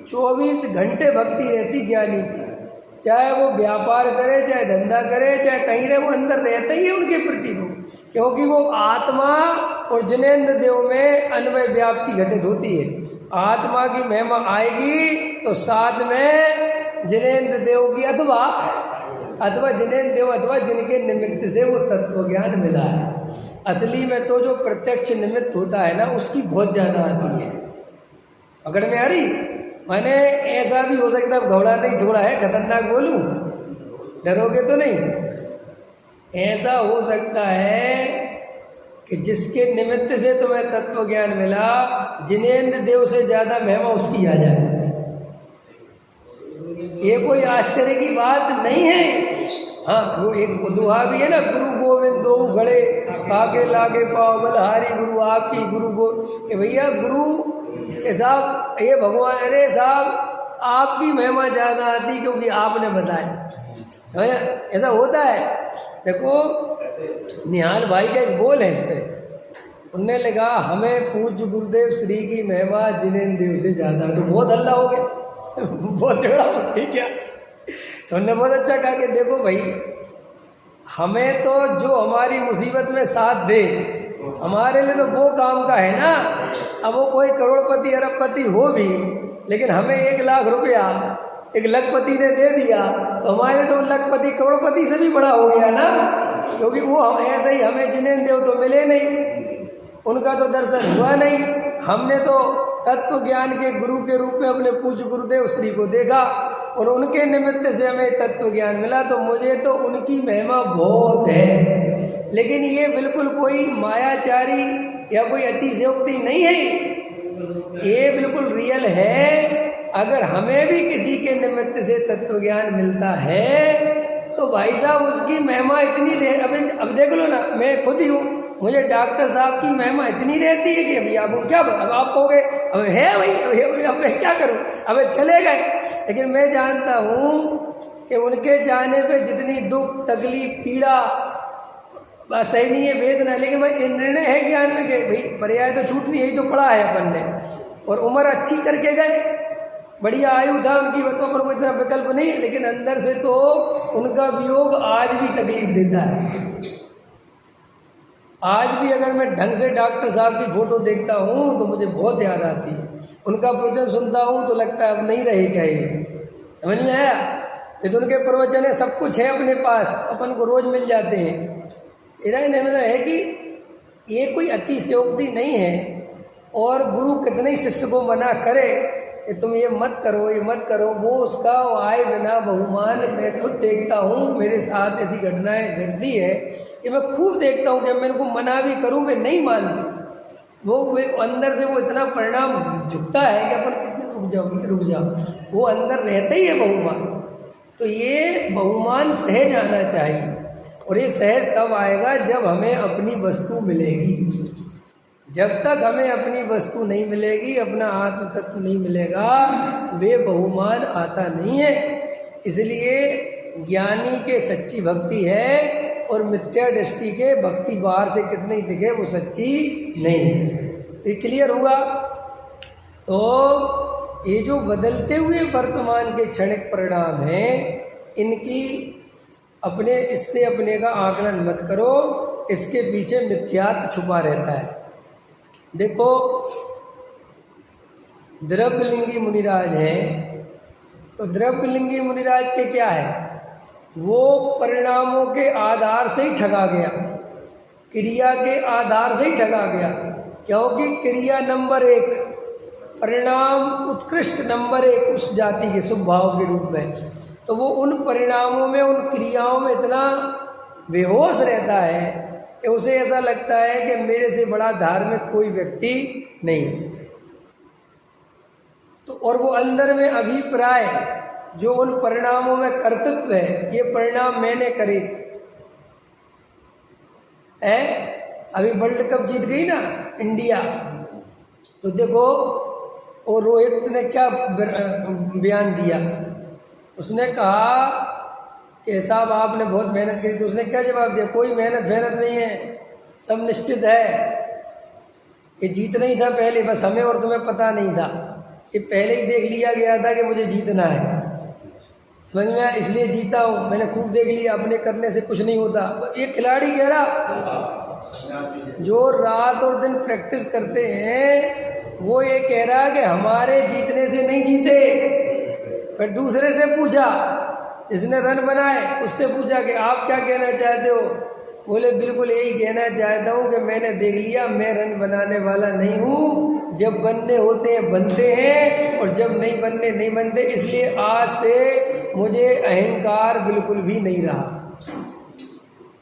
24 घंटे भक्ति रहती ज्ञानी की, चाहे वो व्यापार करे, चाहे धंधा करे, चाहे कहीं रहे, वो अंदर रहता ही है उनके प्रति वो, क्योंकि वो आत्मा और जिनेंद्र देव में अन्वय व्याप्ति घटित होती है। आत्मा की महिमा आएगी तो साथ में जिनेंद्र देव की अथवा जिनेंद्र देव अथवा जिनके निमित्त से वो तत्व ज्ञान मिला है। असली में तो जो प्रत्यक्ष निमित्त होता है ना उसकी बहुत ज़्यादा आती है। पकड़ में आ रही। मैंने ऐसा भी हो सकता है, घबरा नहीं थोड़ा है खतरनाक बोलूं, डरोगे तो नहीं। ऐसा हो सकता है कि जिसके निमित्त से तुम्हें तत्व ज्ञान मिला, जिनेंद्र देव से ज़्यादा महिमा उसकी आ जाए। ये कोई आश्चर्य की बात नहीं है। हाँ वो एक दुआ भी है ना, गुरु गोविंद दो घड़े काके लागे पाओ बलहारी गुरु आपकी गुरु गो, कि भैया गुरु के साहब ये भगवान, अरे साहब आपकी महिमा ज़्यादा आती क्योंकि आपने बताया। ऐसा होता है। देखो निहाल भाई का एक बोल है इस पर, उनने लिखा हमें पूज्य गुरुदेव श्री की महिमा जिनेंद्र देव से ज़्यादा। तो बहुत हल्ला हो गया, बहुत झगड़ा हो, ठीक है। तो उन्होंने बहुत अच्छा कहा कि देखो भाई हमें तो जो हमारी मुसीबत में साथ दे, हमारे लिए तो वो काम का है ना। अब वो कोई करोड़पति अरबपति हो भी, लेकिन हमें 1 लाख रुपया एक लखपति ने दे दिया तो हमारे तो लखपति करोड़पति से भी बड़ा हो गया ना, क्योंकि वो ऐसे ही हमें जिनेंद्र देव तो मिले नहीं, उनका तो दर्शन हुआ नहीं। हमने तो तत्व ज्ञान के गुरु के रूप में अपने पूज्य गुरुदेव श्री को देखा और उनके निमित्त से हमें तत्व ज्ञान मिला। तो मुझे तो उनकी महिमा बहुत है, लेकिन ये बिल्कुल कोई मायाचारी या कोई अतिशयोक्ति नहीं है, ये बिल्कुल रियल है। अगर हमें भी किसी के निमित्त से तत्व ज्ञान मिलता है तो भाई साहब उसकी महिमा इतनी दे। अब देख लो ना, मैं खुद ही हूँ, मुझे डॉक्टर साहब की महिमा इतनी रहती है कि अभी आपको क्या, अब आप कहोगे अब है भाई अब मैं क्या करूँ, अब चले गए। लेकिन मैं जानता हूँ कि उनके जाने पे जितनी दुख तकलीफ पीड़ा बस सही नहीं है वेदना, लेकिन भाई निर्णय है ज्ञान में कि भाई पर्याय तो छूटनी, यही तो पढ़ा है अपन ने। और उम्र अच्छी करके गए, बढ़िया आयु था उनकी, तो अपन को इतना विकल्प नहीं है, लेकिन अंदर से तो उनका वियोग आज भी तकलीफ देता है। आज भी अगर मैं ढंग से डॉक्टर साहब की फ़ोटो देखता हूँ तो मुझे बहुत याद आती है, उनका प्रवचन सुनता हूँ तो लगता है अब नहीं रहे क्या ये, समझ में आया। ये तो उनके प्रवचन है, सब कुछ है अपने पास, अपन को रोज़ मिल जाते हैं। मेरा ये कहना है कि ये कोई अतिशयोक्ति नहीं है, और गुरु कितने ही शिष्य को मना करे कि तुम ये मत करो, ये मत करो, वो उसका आए बिना बहुमान मैं खुद देखता हूँ। मेरे साथ ऐसी घटनाएं घटती है कि मैं खूब देखता हूँ कि मैं इनको मना भी करूँ वे नहीं मानते। वो अंदर से वो इतना परिणाम झुकता है कि अपन कितने रुक जाओ, वो अंदर रहता ही है बहुमान। तो ये बहुमान सहज आना चाहिए, और ये सहज तब आएगा जब हमें अपनी वस्तु मिलेगी। जब तक हमें अपनी वस्तु नहीं मिलेगी, अपना आत्म तत्व नहीं मिलेगा, वे बहुमान आता नहीं है। इसलिए ज्ञानी के सच्ची भक्ति है, और मिथ्या दृष्टि के भक्ति बाहर से कितनी दिखे वो सच्ची नहीं है। ये क्लियर हुआ? तो ये जो बदलते हुए वर्तमान के क्षणिक परिणाम हैं, इनकी इससे अपने का आकलन मत करो। इसके पीछे मिथ्यात्व छुपा रहता है। देखो, द्रव्यलिंगी मुनिराज हैं, तो द्रव्यलिंगी मुनिराज के क्या है, वो परिणामों के आधार से ही ठगा गया, क्रिया के आधार से ही ठगा गया। क्योंकि क्रिया नंबर 1, परिणाम उत्कृष्ट नंबर 1 उस जाति के शुभ भाव के रूप में, तो वो उन परिणामों में, उन क्रियाओं में इतना बेहोश रहता है कि उसे ऐसा लगता है कि मेरे से बड़ा धार्मिक कोई व्यक्ति नहीं है। तो और वो अंदर में अभिप्राय जो उन परिणामों में कर्तृत्व है, ये परिणाम मैंने करे है। अभी वर्ल्ड कप जीत गई ना इंडिया, तो देखो और रोहित ने क्या बयान दिया, उसने कहा कि साहब आपने बहुत मेहनत करी। तो उसने क्या जवाब दिया, कोई मेहनत नहीं है, सब निश्चित है। ये जीतना ही था पहले, बस हमें और तुम्हें पता नहीं था। ये पहले ही देख लिया गया था कि मुझे जीतना है, समझ में आया, इसलिए जीता हूँ। मैंने खूब देख लिया, अपने करने से कुछ नहीं होता। ये खिलाड़ी कह रहा, जो रात और दिन प्रैक्टिस करते हैं, वो ये कह रहा कि हमारे जीतने से नहीं जीते। फिर दूसरे से पूछा, जिसने रन बनाए, उससे पूछा कि आप क्या कहना चाहते हो। बोले बिल्कुल यही कहना चाहता हूँ कि मैंने देख लिया, मैं रन बनाने वाला नहीं हूँ। जब बनने होते हैं बनते हैं, और जब नहीं बनने नहीं बनते। इसलिए आज से मुझे अहंकार बिल्कुल भी नहीं रहा।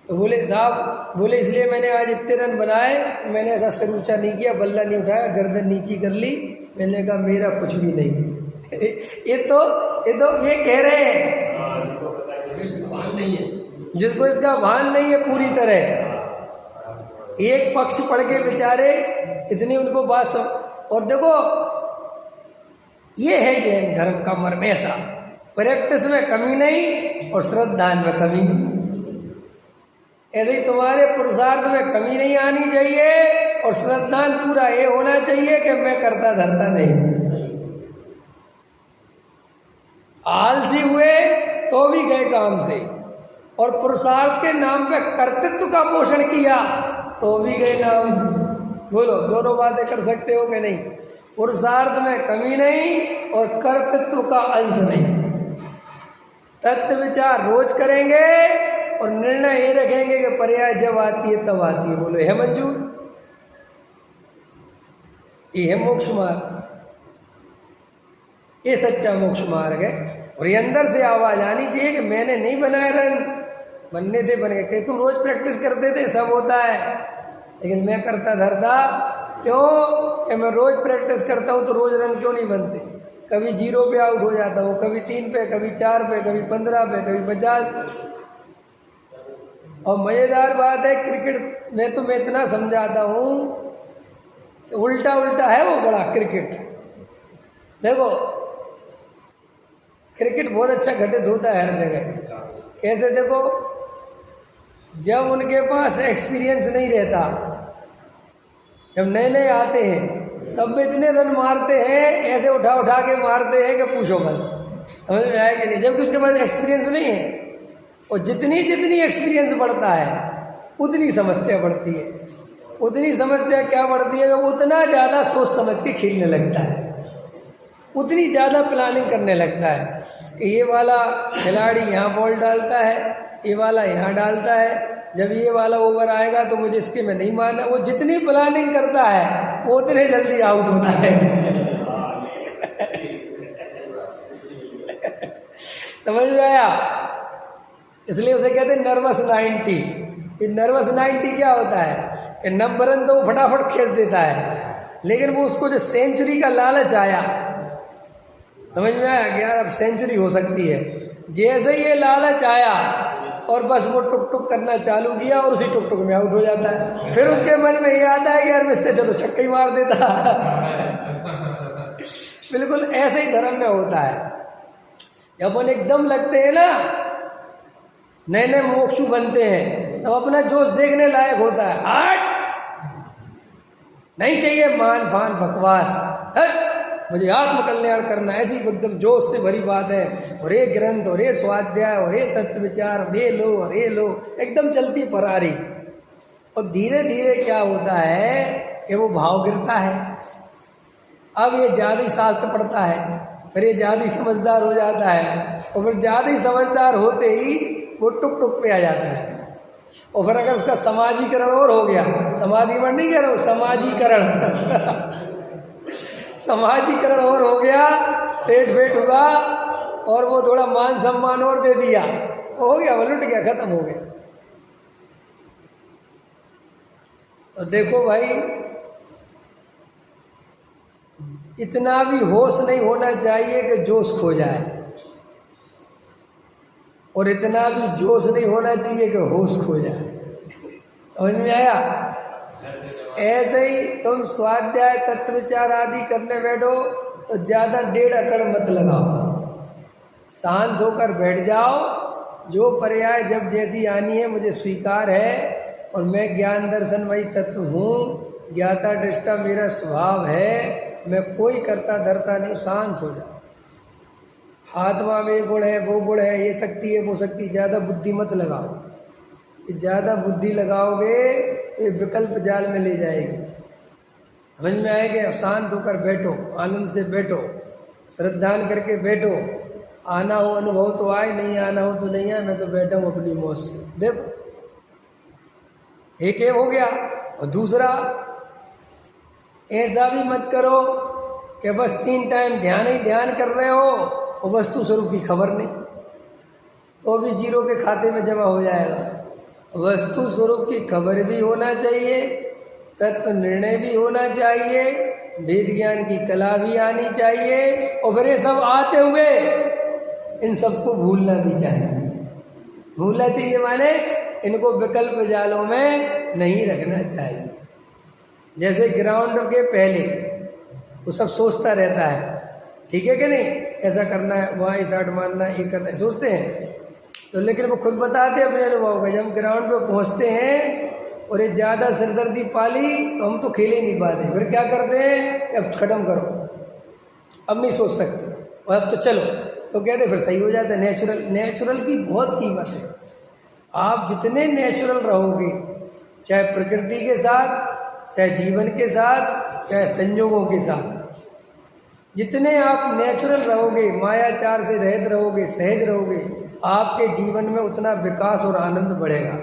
तो बोले साहब, बोले इसलिए मैंने आज इतने रन बनाए, तो मैंने ऐसा सिर ऊंचा नहीं किया, बल्ला नहीं उठाया, गर्दन नीची कर ली। मैंने कहा मेरा कुछ भी नहीं है। ये तो ये कह रहे हैं, भान नहीं है, जिसको इसका भान नहीं है पूरी तरह। एक पक्ष पढ़ के बेचारे इतनी उनको बात और देखो, ये है जैन धर्म का मर्म ऐसा, प्रैक्टिस में कमी नहीं और श्रद्धा में कमी नहीं। ऐसे ही तुम्हारे पुरुषार्थ में कमी नहीं आनी चाहिए, और श्रद्धा पूरा ये होना चाहिए कि मैं करता धरता नहीं। आलसी हुए तो भी गए काम से, और पुरुषार्थ के नाम पे कर्तृत्व का पोषण किया तो भी गए नाम से। बोलो, दोनों बातें कर सकते हो कि नहीं? पुरुषार्थ में कमी नहीं और कर्तृत्व का अंश नहीं। तत्व विचार रोज करेंगे और निर्णय ये रखेंगे कि पर्याय जब आती है तब आती है। बोलो, है मंजूर? ये है मोक्ष मार्ग, ये सच्चा मोक्ष मार्ग है। और ये अंदर से आवाज आनी चाहिए कि मैंने नहीं बनाए रन, बनने थे बन गए। तुम रोज प्रैक्टिस करते थे, सब होता है, लेकिन मैं करता धरता क्यों? कि मैं रोज प्रैक्टिस करता हूँ तो रोज रन क्यों नहीं बनते? कभी 0 पे आउट हो जाता हूँ, कभी 3 पे, कभी 4 पे, कभी 15 पे, कभी 50 पे। और मज़ेदार बात है, क्रिकेट में तो मैं इतना समझाता हूँ कि उल्टा उल्टा है वो बड़ा क्रिकेट। देखो, क्रिकेट बहुत अच्छा घटित होता है हर जगह। कैसे? देखो, जब उनके पास एक्सपीरियंस नहीं रहता, जब नए नए आते हैं, तब भी इतने रन मारते हैं, ऐसे उठा उठा के मारते हैं कि पूछो मत। समझ में आया कि नहीं? जबकि उसके पास एक्सपीरियंस नहीं है। और जितनी जितनी एक्सपीरियंस बढ़ता है उतनी समस्या बढ़ती है। उतनी समस्या क्या बढ़ती है कि वो उतना ज़्यादा सोच समझ के खेलने लगता है, उतनी ज़्यादा प्लानिंग करने लगता है कि ये वाला खिलाड़ी यहाँ बॉल डालता है, ये वाला यहाँ डालता है, जब ये वाला ओवर आएगा तो मुझे इसके में नहीं मारना। वो जितनी प्लानिंग करता है वो उतने जल्दी आउट होता है। समझ में आया? इसलिए उसे कहते हैं नर्वस 90। कि नर्वस 90 क्या होता है कि 90 रन तो वो फटाफट खींच देता है, लेकिन वो उसको जो सेंचुरी का लालच आया, समझ में आया कि यार अब सेंचुरी हो सकती है, जैसे ये लालच आया और बस वो टुक टुक करना चालू किया और उसी टुक टुक में आउट हो जाता है। फिर उसके मन में ये आता है कि यार इससे तो छक्का ही मार देता। बिल्कुल ऐसे ही धर्म में होता है। जब अपन एकदम लगते हैं ना, नए नए मोक्षु बनते हैं, तब अपना जोश देखने लायक होता है। हट, नहीं चाहिए मान फान बकवास, हट, मुझे आत्म कल्याण करना, ऐसी एकदम जोश से भरी बात है। और ये ग्रंथ और ये स्वाध्याय और ये तत्व विचार और ये लो एकदम चलती परारी। और धीरे धीरे क्या होता है कि वो भाव गिरता है। अब ये ज़्यादा ही शास्त्र पढ़ता है, फिर ये ज़्यादा ही समझदार हो जाता है, और फिर ज़्यादा ही समझदार होते ही वो टुक टुक पे आ जाता है। और फिर अगर उसका समाजीकरण और हो गया, समाजीकरण नहीं कह रहा हूँ, समाजीकरण समाजीकरण और हो गया, सेठ वेठ हुआ और वो थोड़ा मान सम्मान और दे दिया, हो गया, वो लुट गया, खत्म हो गया। तो देखो भाई, इतना भी होश नहीं होना चाहिए कि जोश खो जाए, और इतना भी जोश नहीं होना चाहिए कि होश खो जाए। समझ में आया? ऐसे ही तुम स्वाध्याय तत्व विचार आदि करने बैठो तो ज़्यादा 1.5 अकड़ मत लगाओ, शांत होकर बैठ जाओ। जो पर्याय जब जैसी आनी है मुझे स्वीकार है, और मैं ज्ञान दर्शनमयी तत्व हूँ, ज्ञाता दृष्टा मेरा स्वभाव है, मैं कोई करता धरता नहीं, शांत हो जाओ। आत्मा में गुण है, वो गुण है, ये शक्ति है, वो शक्ति, ज़्यादा बुद्धि मत लगाओ। ज़्यादा बुद्धि लगाओगे तो ये विकल्प जाल में ले जाएगी। समझ में आएगा? शांत होकर बैठो, आनंद से बैठो, श्रद्धान करके बैठो। आना हो अनुभव तो आए, नहीं आना हो तो नहीं आए, मैं तो बैठा हूँ अपनी मौज से। देखो, एक हो गया। और दूसरा, ऐसा भी मत करो कि बस 3 टाइम ध्यान ही ध्यान कर रहे हो और वस्तु स्वरूप की खबर नहीं, तो भी जीरो के खाते में जमा हो जाएगा। वस्तु स्वरूप की खबर भी होना चाहिए, तत्व निर्णय भी होना चाहिए, वेद ज्ञान की कला भी आनी चाहिए, और फिर ये सब आते हुए इन सबको भूलना भी चाहिए। भूलना चाहिए माने इनको विकल्प जालों में नहीं रखना चाहिए। जैसे ग्राउंड के पहले वो सब सोचता रहता है, ठीक है कि नहीं, ऐसा करना है, वहाँ ही शॉट मारना है, ये करना है, सोचते हैं। तो लेकिन वो खुद बताते हैं अपने अनुभव का, जब हम ग्राउंड पे पहुँचते हैं और ये ज़्यादा सिरदर्दी पाली तो हम तो खेल ही नहीं पाते। फिर क्या करते हैं, अब ख़त्म करो, अब नहीं सोच सकते, और अब तो चलो, तो कहते फिर सही हो जाता है। नेचुरल की बहुत कीमत है। आप जितने नेचुरल रहोगे, चाहे प्रकृति के साथ, चाहे जीवन के साथ, चाहे संयोगों के साथ, जितने आप नेचुरल रहोगे, मायाचार से रहित रहोगे, सहज रहोगे, आपके जीवन में उतना विकास और आनंद बढ़ेगा।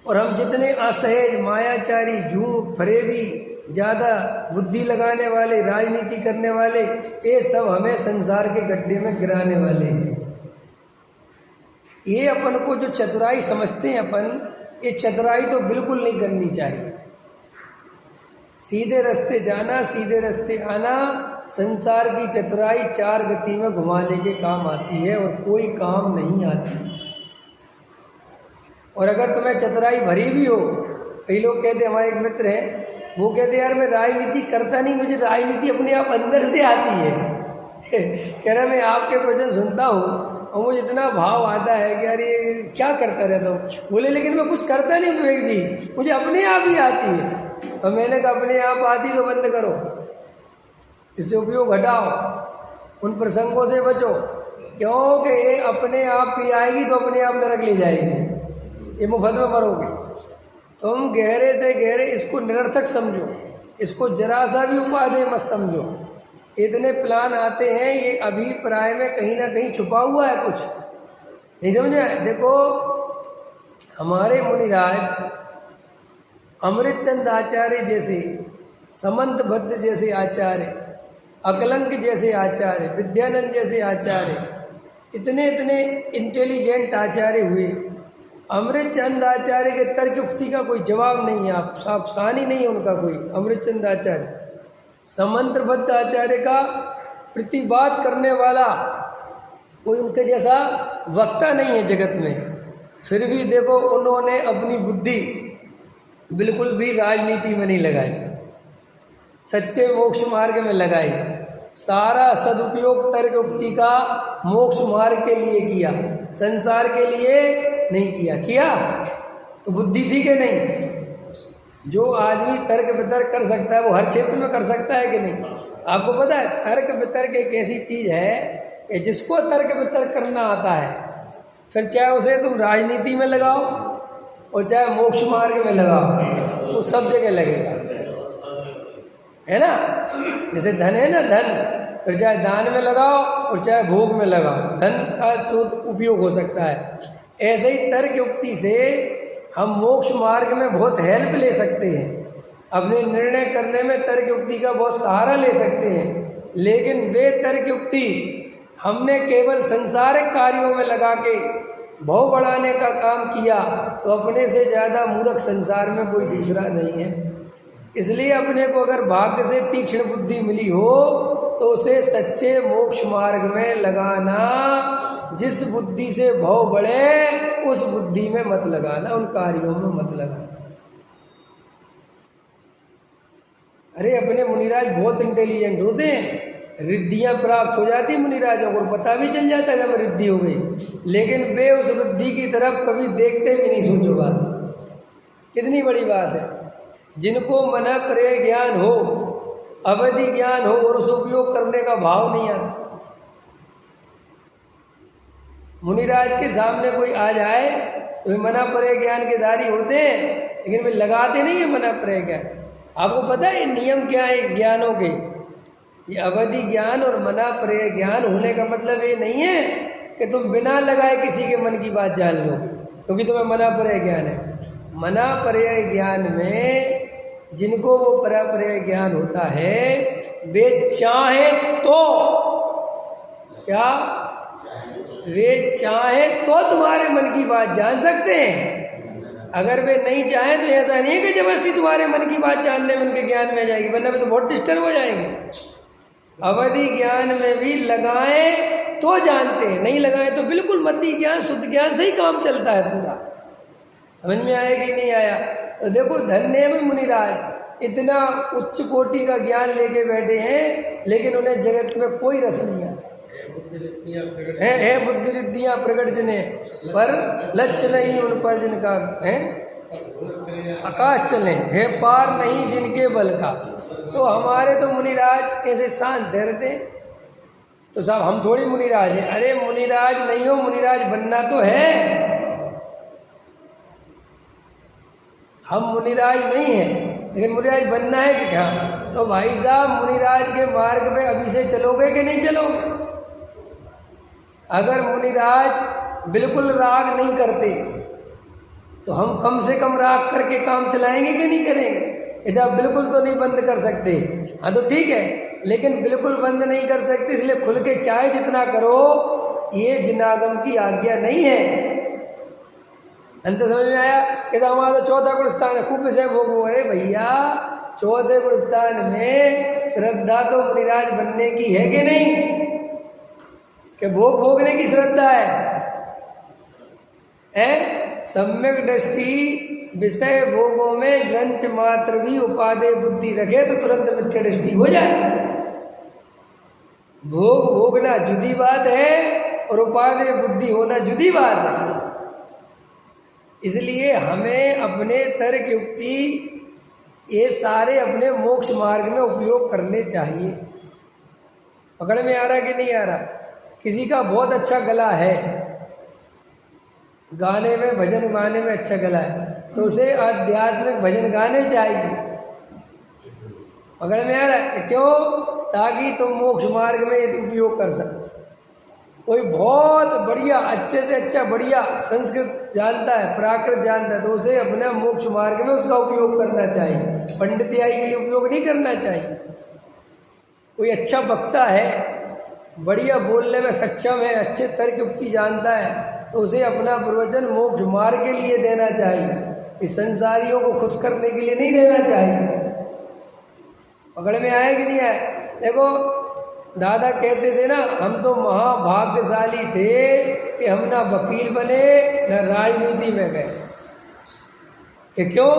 और हम जितने असहज, मायाचारी, झूठ, फरेबी, ज़्यादा बुद्धि लगाने वाले, राजनीति करने वाले, ये सब हमें संसार के गड्ढे में गिराने वाले हैं। ये अपन को जो चतुराई समझते हैं अपन, ये चतुराई तो बिल्कुल नहीं करनी चाहिए। सीधे रास्ते जाना, सीधे रास्ते आना, संसार की चतुराई 4 गति में घुमाने के काम आती है और कोई काम नहीं आती। और अगर तुम्हें चतुराई भरी भी हो, कई लोग कहते, हमारे एक मित्र हैं, वो कहते यार मैं राजनीति करता नहीं, मुझे राजनीति अपने आप अंदर से आती है। कह रहा मैं आपके वचन सुनता हूँ और मुझे इतना भाव आता है कि यार ये क्या करता रहता हूँ। बोले लेकिन मैं कुछ करता नहीं विवेक जी, मुझे अपने आप ही आती है। तो मैंने कहा अपने आप आती तो बंद करो, इससे उपयोग हटाओ, उन प्रसंगों से बचो, क्योंकि ये अपने आप ही आएगी तो अपने आप नरक ले जाएगी, ये मुफ्त में मरोगे। तुम गहरे से गहरे इसको निरर्थक समझो, इसको जरा सा भी उपादेय मत समझो। इतने प्लान आते हैं, ये अभिप्राय में कहीं ना कहीं छुपा हुआ है, कुछ नहीं समझ आए। देखो हमारे मुनिराज अमृतचंद आचार्य जैसे, समंत भद्र जैसे आचार्य, अकलंक जैसे आचार्य, विद्यानंद जैसे आचार्य, इतने इतने इंटेलिजेंट आचार्य हुए, अमृतचंद आचार्य के तर्क युक्ति का कोई जवाब नहीं है, आप सावधानी नहीं है उनका कोई। अमृतचंद आचार्य समंत्रबद्ध आचार्य का प्रतिवाद करने वाला कोई उनके जैसा वक्ता नहीं है जगत में। फिर भी देखो उन्होंने अपनी बुद्धि बिल्कुल भी राजनीति में नहीं लगाई, सच्चे मोक्ष मार्ग में लगाई। सारा सदुपयोग तर्क युक्ति का मोक्ष मार्ग के लिए किया, संसार के लिए नहीं किया। किया तो बुद्धि थी कि नहीं? जो आदमी तर्क वितर्क कर सकता है वो हर क्षेत्र में कर सकता है कि नहीं? आपको पता है तर्क वितर्क एक ऐसी चीज़ है कि जिसको तर्क वितर्क करना आता है, फिर चाहे उसे तुम राजनीति में लगाओ और चाहे मोक्ष मार्ग में लगाओ, वो सब जगह लगेगा, है ना। जैसे धन है ना, धन फिर चाहे दान में लगाओ और चाहे भोग में लगाओ, धन का उपयोग हो सकता है। ऐसे ही तर्क युक्ति से हम मोक्ष मार्ग में बहुत हेल्प ले सकते हैं, अपने निर्णय करने में तर्क युक्ति का बहुत सहारा ले सकते हैं। लेकिन वे तर्क युक्ति हमने केवल संसारिक कार्यों में लगा के भाव बढ़ाने का काम किया तो अपने से ज़्यादा मूर्ख संसार में कोई दूसरा नहीं है। इसलिए अपने को अगर भाग्य से तीक्ष्ण बुद्धि मिली हो तो उसे सच्चे मोक्ष मार्ग में लगाना। जिस बुद्धि से भाव बढ़े उस बुद्धि में मत लगाना, उन कार्यों में मत लगाना। अरे अपने मुनिराज बहुत इंटेलिजेंट होते हैं, रिद्धियाँ प्राप्त हो जाती मुनिराजों को, पता भी चल जाता है जब रिद्धि हो गई, लेकिन वे उस रिद्धि की तरफ कभी देखते भी नहीं। सोचो बात कितनी बड़ी बात है। जिनको मन प्रेय ज्ञान हो, अवधि ज्ञान हो और उस उपयोग करने का भाव नहीं आता। मुनिराज के सामने कोई आ जाए तो वे मना प्रेय ज्ञान के धारी होते हैं, लेकिन वे लगाते नहीं है मना प्रेय ज्ञान। आपको पता है नियम क्या है ज्ञानों के? ये अवधि ज्ञान और मना प्रेय ज्ञान होने का मतलब ये नहीं है कि तुम बिना लगाए किसी के मन की बात जान लोगे, क्योंकि तुम्हें मना प्रेय ज्ञान है। मना प्रेय ज्ञान में जिनको वो पराप्रेय ज्ञान होता है वे चाहे तो क्या, वे चाहे तो तुम्हारे मन की बात जान सकते हैं। अगर वे नहीं चाहें तो ऐसा नहीं है कि जबरदस्ती तुम्हारे मन की बात जानने में उनके ज्ञान में आ जाएगी, वरना वे तो बहुत डिस्टर्ब हो जाएंगे। अवधि ज्ञान में भी लगाएं तो जानते हैं, नहीं लगाएं तो बिल्कुल मति ज्ञान शुद्ध ज्ञान से ही काम चलता है पूरा। समझ में आया कि नहीं आया? तो देखो धन्य है मुनिराज, इतना उच्च कोटि का ज्ञान लेके बैठे हैं, लेकिन उन्हें जगत में कोई रस नहीं आता है। बुद्धि रिद्धियाँ प्रकट जने पर लक्ष्य नहीं उन पर जिनका है आकाश चले, है पार नहीं जिनके बल का। तो हमारे तो मुनिराज ऐसे शांत रहते, तो साहब हम थोड़ी मुनिराज हैं। अरे मुनिराज नहीं हो, मुनिराज बनना तो है। हम मुनिराज नहीं हैं, लेकिन मुनिराज बनना है कि क्या? तो भाई साहब मुनिराज के मार्ग में अभी से चलोगे कि नहीं चलोगे? अगर मुनिराज बिल्कुल राग नहीं करते तो हम कम से कम राग करके काम चलाएंगे कि नहीं करेंगे? यदि आप बिल्कुल तो नहीं बंद कर सकते, हाँ तो ठीक है, लेकिन बिल्कुल बंद नहीं कर सकते, इसलिए खुल के चाहे जितना करो, ये जिनागम की आज्ञा नहीं है। अंत समझ में आया? कैसा हमारा चौथा गुणस्थान है खूब विषय भोग। अरे भैया चौथे गुणस्थान में श्रद्धा तो मुनिराज बनने की है कि नहीं? कि भोग भोगने की श्रद्धा है? सम्यक दृष्टि विषय भोगों में ग्रंथ मात्र भी उपादेय बुद्धि रखे तो तुरंत मिथ्या दृष्टि हो जाए। भोग भोगना जुदी बात है और उपादेय बुद्धि होना जुदी बात है। इसलिए हमें अपने तर्क युक्ति ये सारे अपने मोक्ष मार्ग में उपयोग करने चाहिए। पकड़ में आ रहा कि नहीं आ रहा? किसी का बहुत अच्छा गला है, गाने में भजन गाने में अच्छा गला है, तो उसे आध्यात्मिक भजन गाने चाहिए। पकड़ में आ रहा है? क्यों? ताकि तुम मोक्ष मार्ग में ये उपयोग कर सको। कोई बहुत बढ़िया अच्छे से अच्छा बढ़िया संस्कृत जानता है, प्राकृत जानता है, तो उसे अपना मोक्ष मार्ग में उसका उपयोग करना चाहिए, पंडितियाई के लिए उपयोग नहीं करना चाहिए। कोई अच्छा वक्ता है, बढ़िया बोलने में सक्षम है, अच्छे तर्क युक्ति जानता है, तो उसे अपना प्रवचन मोक्ष मार्ग के लिए देना चाहिए, इस संसारियों को खुश करने के लिए नहीं देना चाहिए। पकड़ में आए कि नहीं आए? देखो दादा कहते थे ना, हम तो महाभाग्यशाली थे कि हम ना वकील बने ना राजनीति में गए। कि क्यों?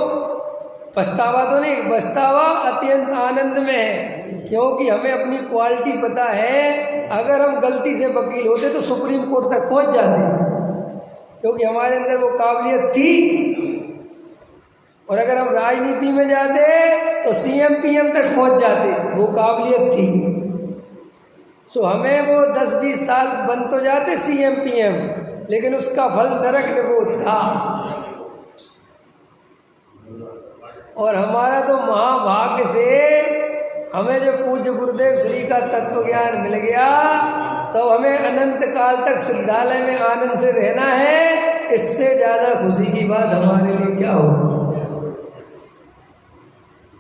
पछतावा तो नहीं, पछतावा अत्यंत आनंद में है, क्योंकि हमें अपनी क्वालिटी पता है। अगर हम गलती से वकील होते तो सुप्रीम कोर्ट तक पहुंच जाते, क्योंकि हमारे अंदर वो काबिलियत थी। और अगर हम राजनीति में जाते तो सीएम पीएम तक पहुंच जाते, वो काबिलियत थी। सो हमें वो 10-20 साल बन तो जाते सीएम पीएम, लेकिन उसका फल नरक निबोध था। और हमारा तो महाभाग्य से हमें जो पूज्य गुरुदेव श्री का तत्व ज्ञान मिल गया, तो हमें अनंत काल तक सिद्धालय में आनंद से रहना है। इससे ज़्यादा खुशी की बात हमारे लिए क्या होगी?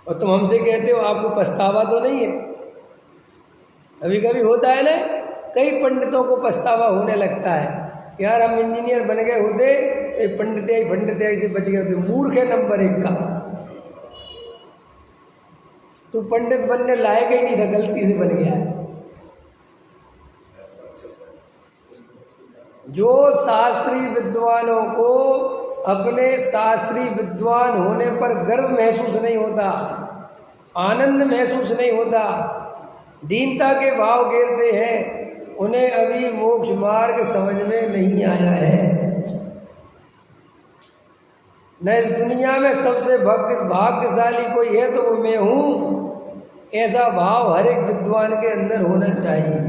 और तुम हमसे कहते हो आपको पछतावा तो नहीं है? कभी कभी होता है ना, कई पंडितों को पछतावा होने लगता है, यार हम इंजीनियर बन गए होते, पंडित से बच गए होते। मूर्ख है नंबर 1 का, तू पंडित बनने लायक ही नहीं था, गलती से बन गया है। जो शास्त्रीय विद्वानों को अपने शास्त्रीय विद्वान होने पर गर्व महसूस नहीं होता, आनंद महसूस नहीं होता, दीनता के भाव गिरते हैं, उन्हें अभी मोक्ष मार्ग समझ में नहीं आया है। न इस दुनिया में सबसे भाग्यशाली कोई है तो वो मैं हूँ, ऐसा भाव हर एक विद्वान के अंदर होना चाहिए।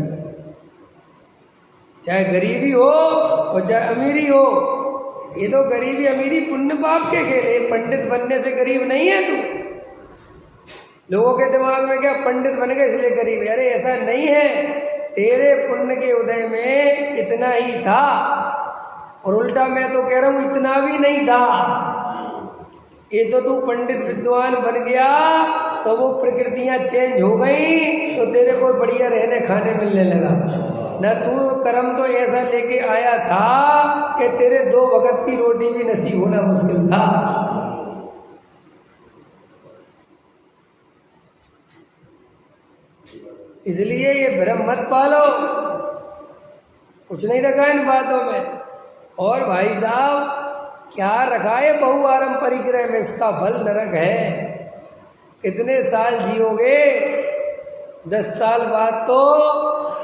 चाहे गरीबी हो और चाहे अमीरी हो। ये तो गरीबी अमीरी पुण्य पाप के खेल है, पंडित बनने से गरीब नहीं है तू। लोगों के दिमाग में क्या, पंडित बन गए इसलिए गरीब है। अरे ऐसा नहीं है, तेरे पुण्य के उदय में इतना ही था, और उल्टा मैं तो कह रहा हूँ इतना भी नहीं था। ये तो तू पंडित विद्वान बन गया तो वो प्रकृतियाँ चेंज हो गई, तो तेरे को बढ़िया रहने खाने मिलने लगा। न तू कर्म तो ऐसा लेके आया था कि तेरे 2 वक्त की रोटी भी नसीब होना मुश्किल था। इसलिए ये भ्रम मत पालो, कुछ नहीं रखा इन बातों में। और भाई साहब क्या रखा है बहुआरम परिग्रह में, इसका फल नरक है। कितने साल जियोगे? 10 साल बाद तो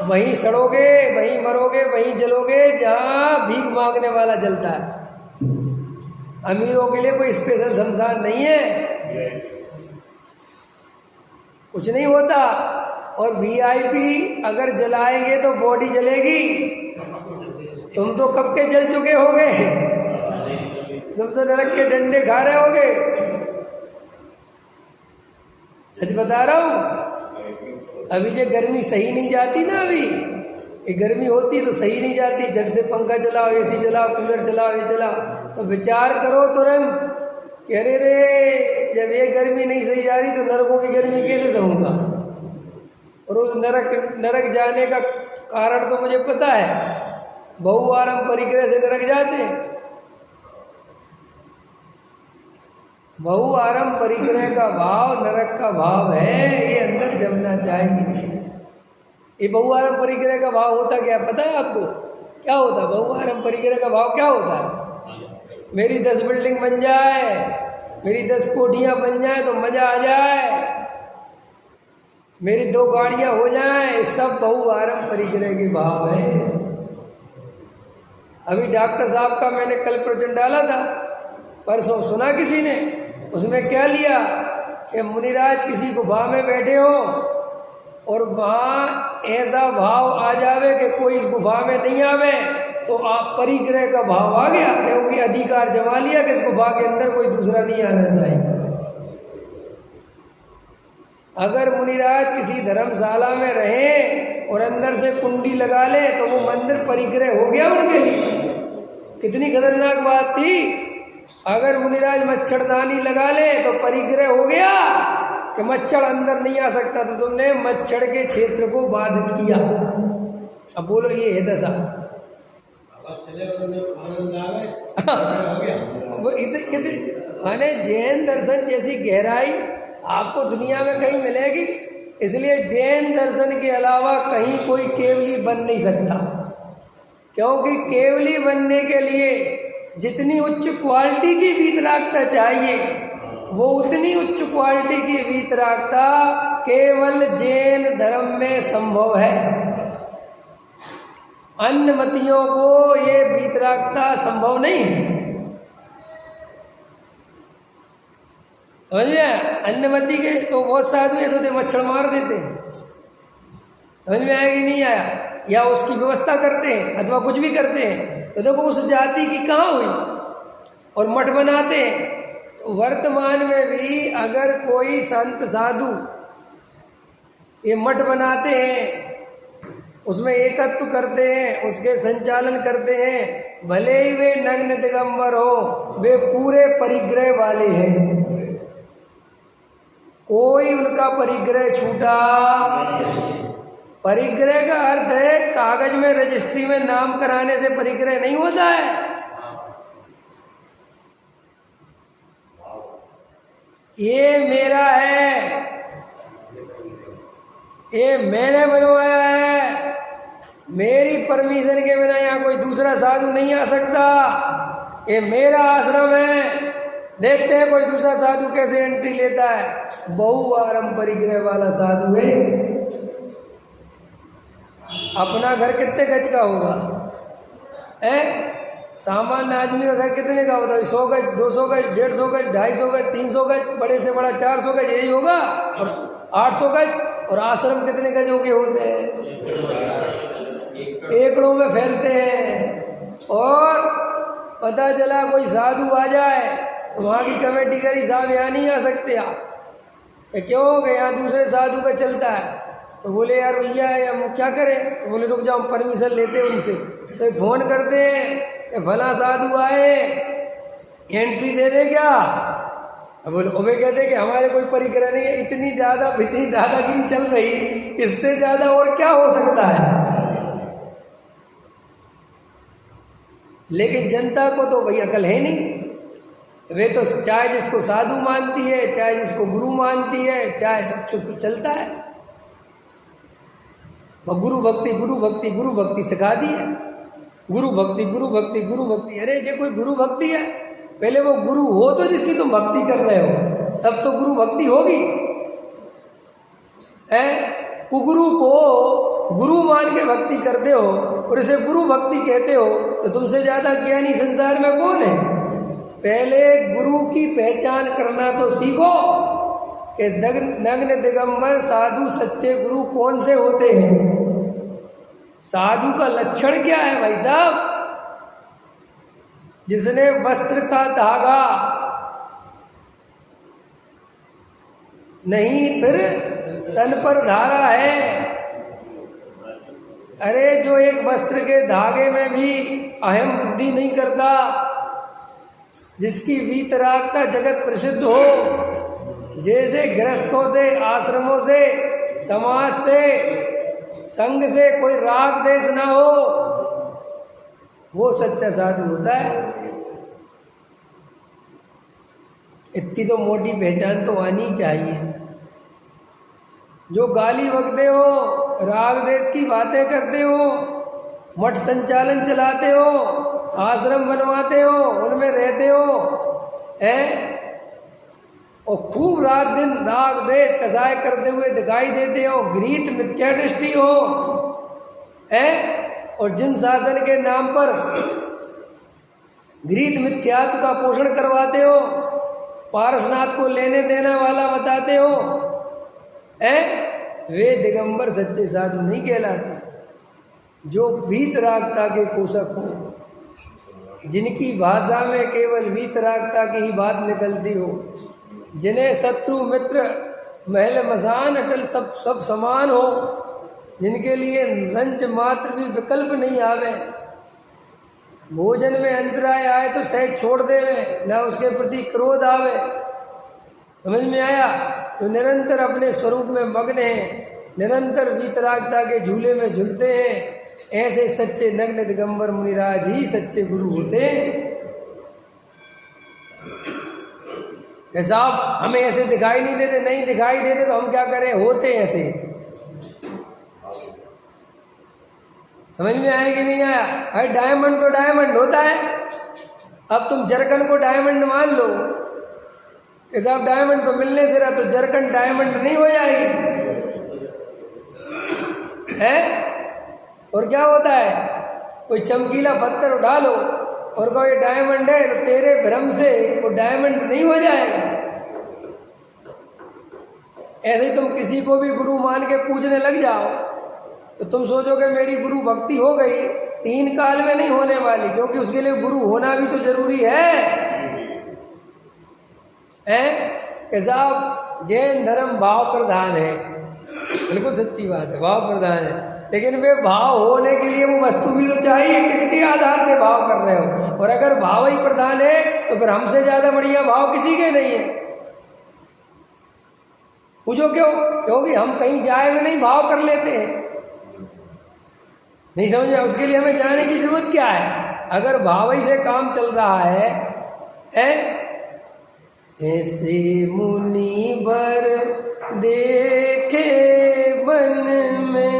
वहीं सड़ोगे, वहीं मरोगे, वहीं जलोगे जहाँ भीख मांगने वाला जलता है। अमीरों के लिए कोई स्पेशल शमशान नहीं है, कुछ नहीं होता। और वीआईपी अगर जलाएंगे तो बॉडी जलेगी। तुम तो कब के जल चुके होगे, तुम तो नरक के डंडे खा रहे होगे। सच बता रहा हूँ। अभी ये गर्मी सही नहीं जाती ना, अभी ये गर्मी होती तो सही नहीं जाती। झट से पंखा चलाओ, एसी चलाओ, कूलर चलाओ, ये चलाओ, तो विचार करो तुरंत कि अरे रे जब ये गर्मी नहीं सही जा रही तो नरकों की गर्मी कैसे सहूँगा। और उस नरक जाने का कारण तो मुझे पता है, बहुआरम परिग्रह से नरक जाते हैं। बहुआरम परिग्रह का भाव नरक का भाव है, ये अंदर जमना चाहिए। ये बहुआरम परिग्रह का भाव होता क्या पता है आपको? क्या होता बहुआरम परिग्रह का भाव? क्या होता है? मेरी 10 बिल्डिंग बन जाए, मेरी 10 कोठियाँ बन जाए तो मज़ा आ जाए, मेरी 2 गाड़ियाँ हो जाएं, सब बहुआरम परिग्रह के भाव है। अभी डॉक्टर साहब का मैंने कल प्रवचन डाला था, परसों सुना किसी ने, उसमें क्या लिया कि मुनिराज किसी गुफा में बैठे हो और वहाँ ऐसा भाव आ जावे कि कोई इस गुफा में नहीं आवे, तो आप परिग्रह का भाव आ गया, क्योंकि अधिकार जमा लिया कि इस गुफा के अंदर कोई दूसरा नहीं आना चाहिए। अगर मुनिराज किसी धर्मशाला में रहे और अंदर से कुंडी लगा ले तो वो मंदिर परिग्रह हो गया उनके लिए। कितनी खतरनाक बात थी। अगर मुनिराज मच्छरदानी लगा ले तो परिग्रह हो गया कि मच्छर अंदर नहीं आ सकता, तो तुमने मच्छर के क्षेत्र को बाधित किया। अब बोलो ये है दशा। वो इतने माने जैन दर्शन जैसी गहराई आपको दुनिया में कहीं मिलेगी, इसलिए जैन दर्शन के अलावा कहीं कोई केवली बन नहीं सकता। क्योंकि केवली बनने के लिए जितनी उच्च क्वालिटी की वीतरागता चाहिए, वो उतनी उच्च क्वालिटी की वीतरागता केवल जैन धर्म में संभव है। अन्य मतियों को ये वीतरागता संभव नहीं है। समझ में? अन्य मति के तो बहुत साधु ऐसे होते मच्छर मार देते हैं। समझ में आया कि नहीं आया? या उसकी व्यवस्था करते हैं अथवा कुछ भी करते हैं, तो देखो उस जाति की कहाँ हुई, और मठ बनाते हैं। तो वर्तमान में भी अगर कोई संत साधु ये मठ बनाते हैं, उसमें एकत्व करते हैं, उसके संचालन करते हैं, भले ही वे नग्न दिगंबर हो, वे पूरे परिग्रह वाले हैं, कोई उनका परिग्रह छूटा। परिग्रह का अर्थ है कागज में रजिस्ट्री में नाम कराने से परिग्रह नहीं होता है। ये मेरा है, ये मैंने बनवाया है, मेरी परमिशन के बिना यहाँ कोई दूसरा साधु नहीं आ सकता, ये मेरा आश्रम है। देखते हैं कोई दूसरा साधु कैसे एंट्री लेता है। बहुवारम परिग्रह वाला साधु है। अपना घर कितने गज का होगा? सामान्य आदमी का घर कितने का होता है? 100 गज, 200 गज, 150 गज, 250 गज, 300 गज, बड़े से बड़ा 400 गज, यही होगा। और 800 गज। और आश्रम कितने गजों के होते हैं? एकड़ों में फैलते हैं। और पता चला कोई साधु आ जाए तो वहाँ की कमेटी करी साहब यहाँ नहीं आ सकते आप। क्यों? कि यहाँ दूसरे साधु का चलता है। तो बोले यार भैया हम क्या करें? तो बोले रुक जाओ, हम परमिशन लेते हैं उनसे। तो फोन करते हैं कि फला साधु आए, एंट्री दे दे क्या? अब बोले वे कहते कि हमारे कोई परिग्रह नहीं है। इतनी दादागिरी चल रही, इससे ज़्यादा और क्या हो सकता है? लेकिन जनता को तो भाई अकल है नहीं। वे तो चाहे जिसको साधु मानती है, चाहे जिसको गुरु मानती है, चाहे सब चुप चलता है। वह गुरु भक्ति गुरु भक्ति गुरु भक्ति सिखा दी है। गुरु भक्ति गुरु भक्ति गुरु भक्ति। अरे ये कोई गुरु भक्ति है? पहले वो गुरु हो तो जिसकी तुम भक्ति कर रहे हो, तब तो गुरु भक्ति होगी। कुगुरु को गुरु मान के भक्ति करते हो और इसे गुरु भक्ति कहते हो, तो तुमसे ज्यादा ज्ञानी संसार में कौन है? पहले गुरु की पहचान करना तो सीखो कि नग्न दिगंबर साधु सच्चे गुरु कौन से होते हैं। साधु का लक्षण क्या है भाई साहब? जिसने वस्त्र का धागा नहीं फिर तन पर धारा है। अरे जो एक वस्त्र के धागे में भी अहम बुद्धि नहीं करता, जिसकी वीतरागता जगत प्रसिद्ध हो, जैसे गृहस्थों से, आश्रमों से, समाज से, संघ से कोई राग देश ना हो, वो सच्चा साधु होता है। इतनी तो मोटी पहचान तो आनी चाहिए। जो गाली बकते हो, राग देश की बातें करते हो, मठ संचालन चलाते हो, आश्रम बनवाते हो, उनमें रहते हो, और खूब रात दिन राग देश कसाय करते हुए दिखाई देते हो, गृहीत मिथ्या दृष्टि हो, और जिन शासन के नाम पर गृहीत मिथ्यात्व का पोषण करवाते हो, पारसनाथ को लेने देना वाला बताते हो, वे दिगंबर सच्चे साधु नहीं कहलाते। जो वीतरागता के पोषक हो, जिनकी भाषा में केवल वीतरागता की ही बात निकलती हो, जिन्हें शत्रु मित्र महल मसान अटल सब समान हो, जिनके लिए लंच मात्र भी विकल्प नहीं आवे, भोजन में अंतराय आए तो सहज छोड़ देवे, ना उसके प्रति क्रोध आवे। समझ में आया? तो निरंतर अपने स्वरूप में मग्न हैं, निरंतर वीतरागता के झूले में झूलते हैं, ऐसे सच्चे नग्न दिगंबर मुनिराज ही सच्चे गुरु होते हैं। साहब हमें ऐसे दिखाई नहीं देते, नहीं दिखाई देते तो हम क्या करें, होते ऐसे। समझ में आया कि नहीं आया? अरे डायमंड तो डायमंड होता है। अब तुम जरकन को डायमंड मान लो कि साहब डायमंड तो मिलने से रहा, तो जरकन डायमंड नहीं हो जाएगी है? और क्या होता है, कोई चमकीला पत्थर उठा लो और कहो ये डायमंड है, तो तेरे भ्रम से वो डायमंड नहीं हो जाएगा। ऐसे ही तुम किसी को भी गुरु मान के पूजने लग जाओ तो तुम सोचोगे मेरी गुरु भक्ति हो गई, 3 काल में नहीं होने वाली, क्योंकि उसके लिए गुरु होना भी तो जरूरी है। कि साहब जैन धर्म भाव प्रधान है, बिल्कुल सच्ची बात है, भाव प्रधान है, लेकिन वे भाव होने के लिए वो वस्तु भी तो चाहिए, किसके आधार से भाव कर रहे हो। और अगर भाव ही प्रधान है तो फिर हमसे ज्यादा बढ़िया भाव किसी के नहीं है। पूछो क्यों? क्योंकि हम कहीं जाए में नहीं भाव कर लेते हैं। नहीं समझ में? उसके लिए हमें जाने की जरूरत क्या है? अगर भाव ही से काम चल रहा है? ऐसे मुनि बर देखे बन में,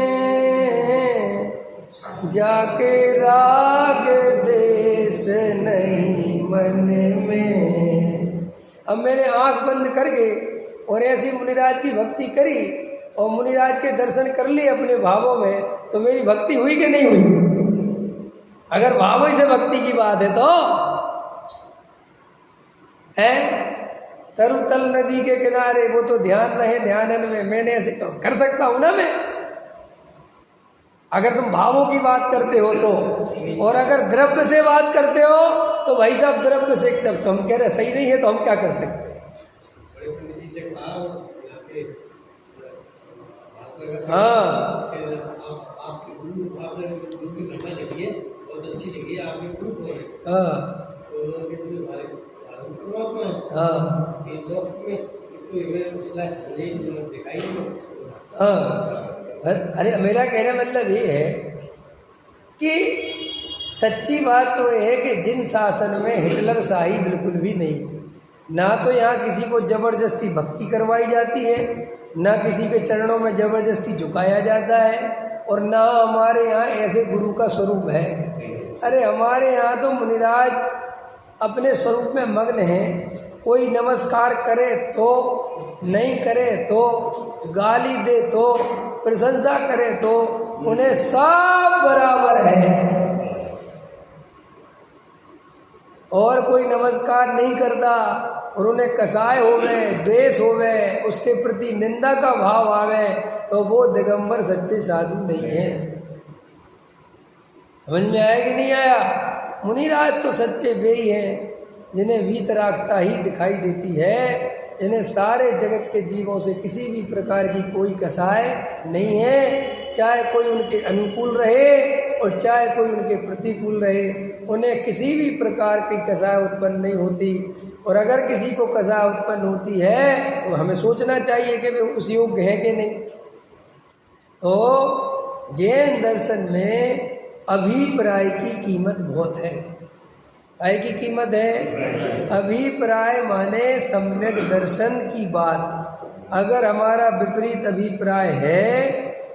जाके राग देश नहीं मन में। अब मैंने आंख बंद करके और ऐसी मुनिराज की भक्ति करी और मुनिराज के दर्शन कर लिए अपने भावों में, तो मेरी भक्ति हुई कि नहीं हुई? अगर भावों से भक्ति की बात है तो है। तरुतल नदी के किनारे वो तो ध्यान रहे ध्यानन में, मैंने ऐसे तो कर सकता हूं ना मैं। अगर तुम भावों की बात करते हो तो, और अगर द्रव्य से बात करते हो तो भाई साहब द्रव्य से जब तुम कह रहे सही नहीं है तो हम क्या कर सकते हैं? हाँ अरे मेरा कहने मतलब ये है कि सच्ची बात तो ये है कि जिन शासन में हिटलर शाही बिल्कुल भी नहीं है, ना तो यहाँ किसी को जबरदस्ती भक्ति करवाई जाती है, ना किसी के चरणों में जबरदस्ती झुकाया जाता है, और ना हमारे यहाँ ऐसे गुरु का स्वरूप है। अरे हमारे यहाँ तो मुनिराज अपने स्वरूप में मग्न हैं। कोई नमस्कार करे तो, नहीं करे तो, गाली दे तो, प्रशंसा करे तो, उन्हें सब बराबर है। और कोई नमस्कार नहीं करता और उन्हें कसाय होवे, द्वेष होवे, उसके प्रति निंदा का भाव आवे, तो वो दिगंबर सच्चे साधु नहीं है। समझ में आया कि नहीं आया? मुनिराज तो सच्चे वे ही हैं जिन्हें वीतरागता ही दिखाई देती है, जिन्हें सारे जगत के जीवों से किसी भी प्रकार की कोई कसाय नहीं है। चाहे कोई उनके अनुकूल रहे और चाहे कोई उनके प्रतिकूल रहे, उन्हें किसी भी प्रकार की कसाय उत्पन्न नहीं होती। और अगर किसी को कसाय उत्पन्न होती है तो हमें सोचना चाहिए कि वे उस योग्य है कि नहीं। तो जैन दर्शन में अभिप्राय की कीमत बहुत है। काय की कीमत है? अभिप्राय माने सम्यक दर्शन की बात। अगर हमारा विपरीत अभिप्राय है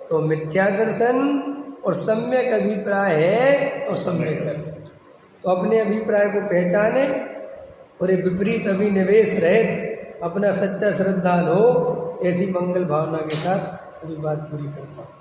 तो मिथ्या दर्शन, और सम्यक अभिप्राय है तो सम्यक दर्शन। तो अपने अभिप्राय को पहचाने और एक विपरीत अभिनिवेश रहित अपना सच्चा श्रद्धालु हो, ऐसी मंगल भावना के साथ अभी बात पूरी करता हूँ।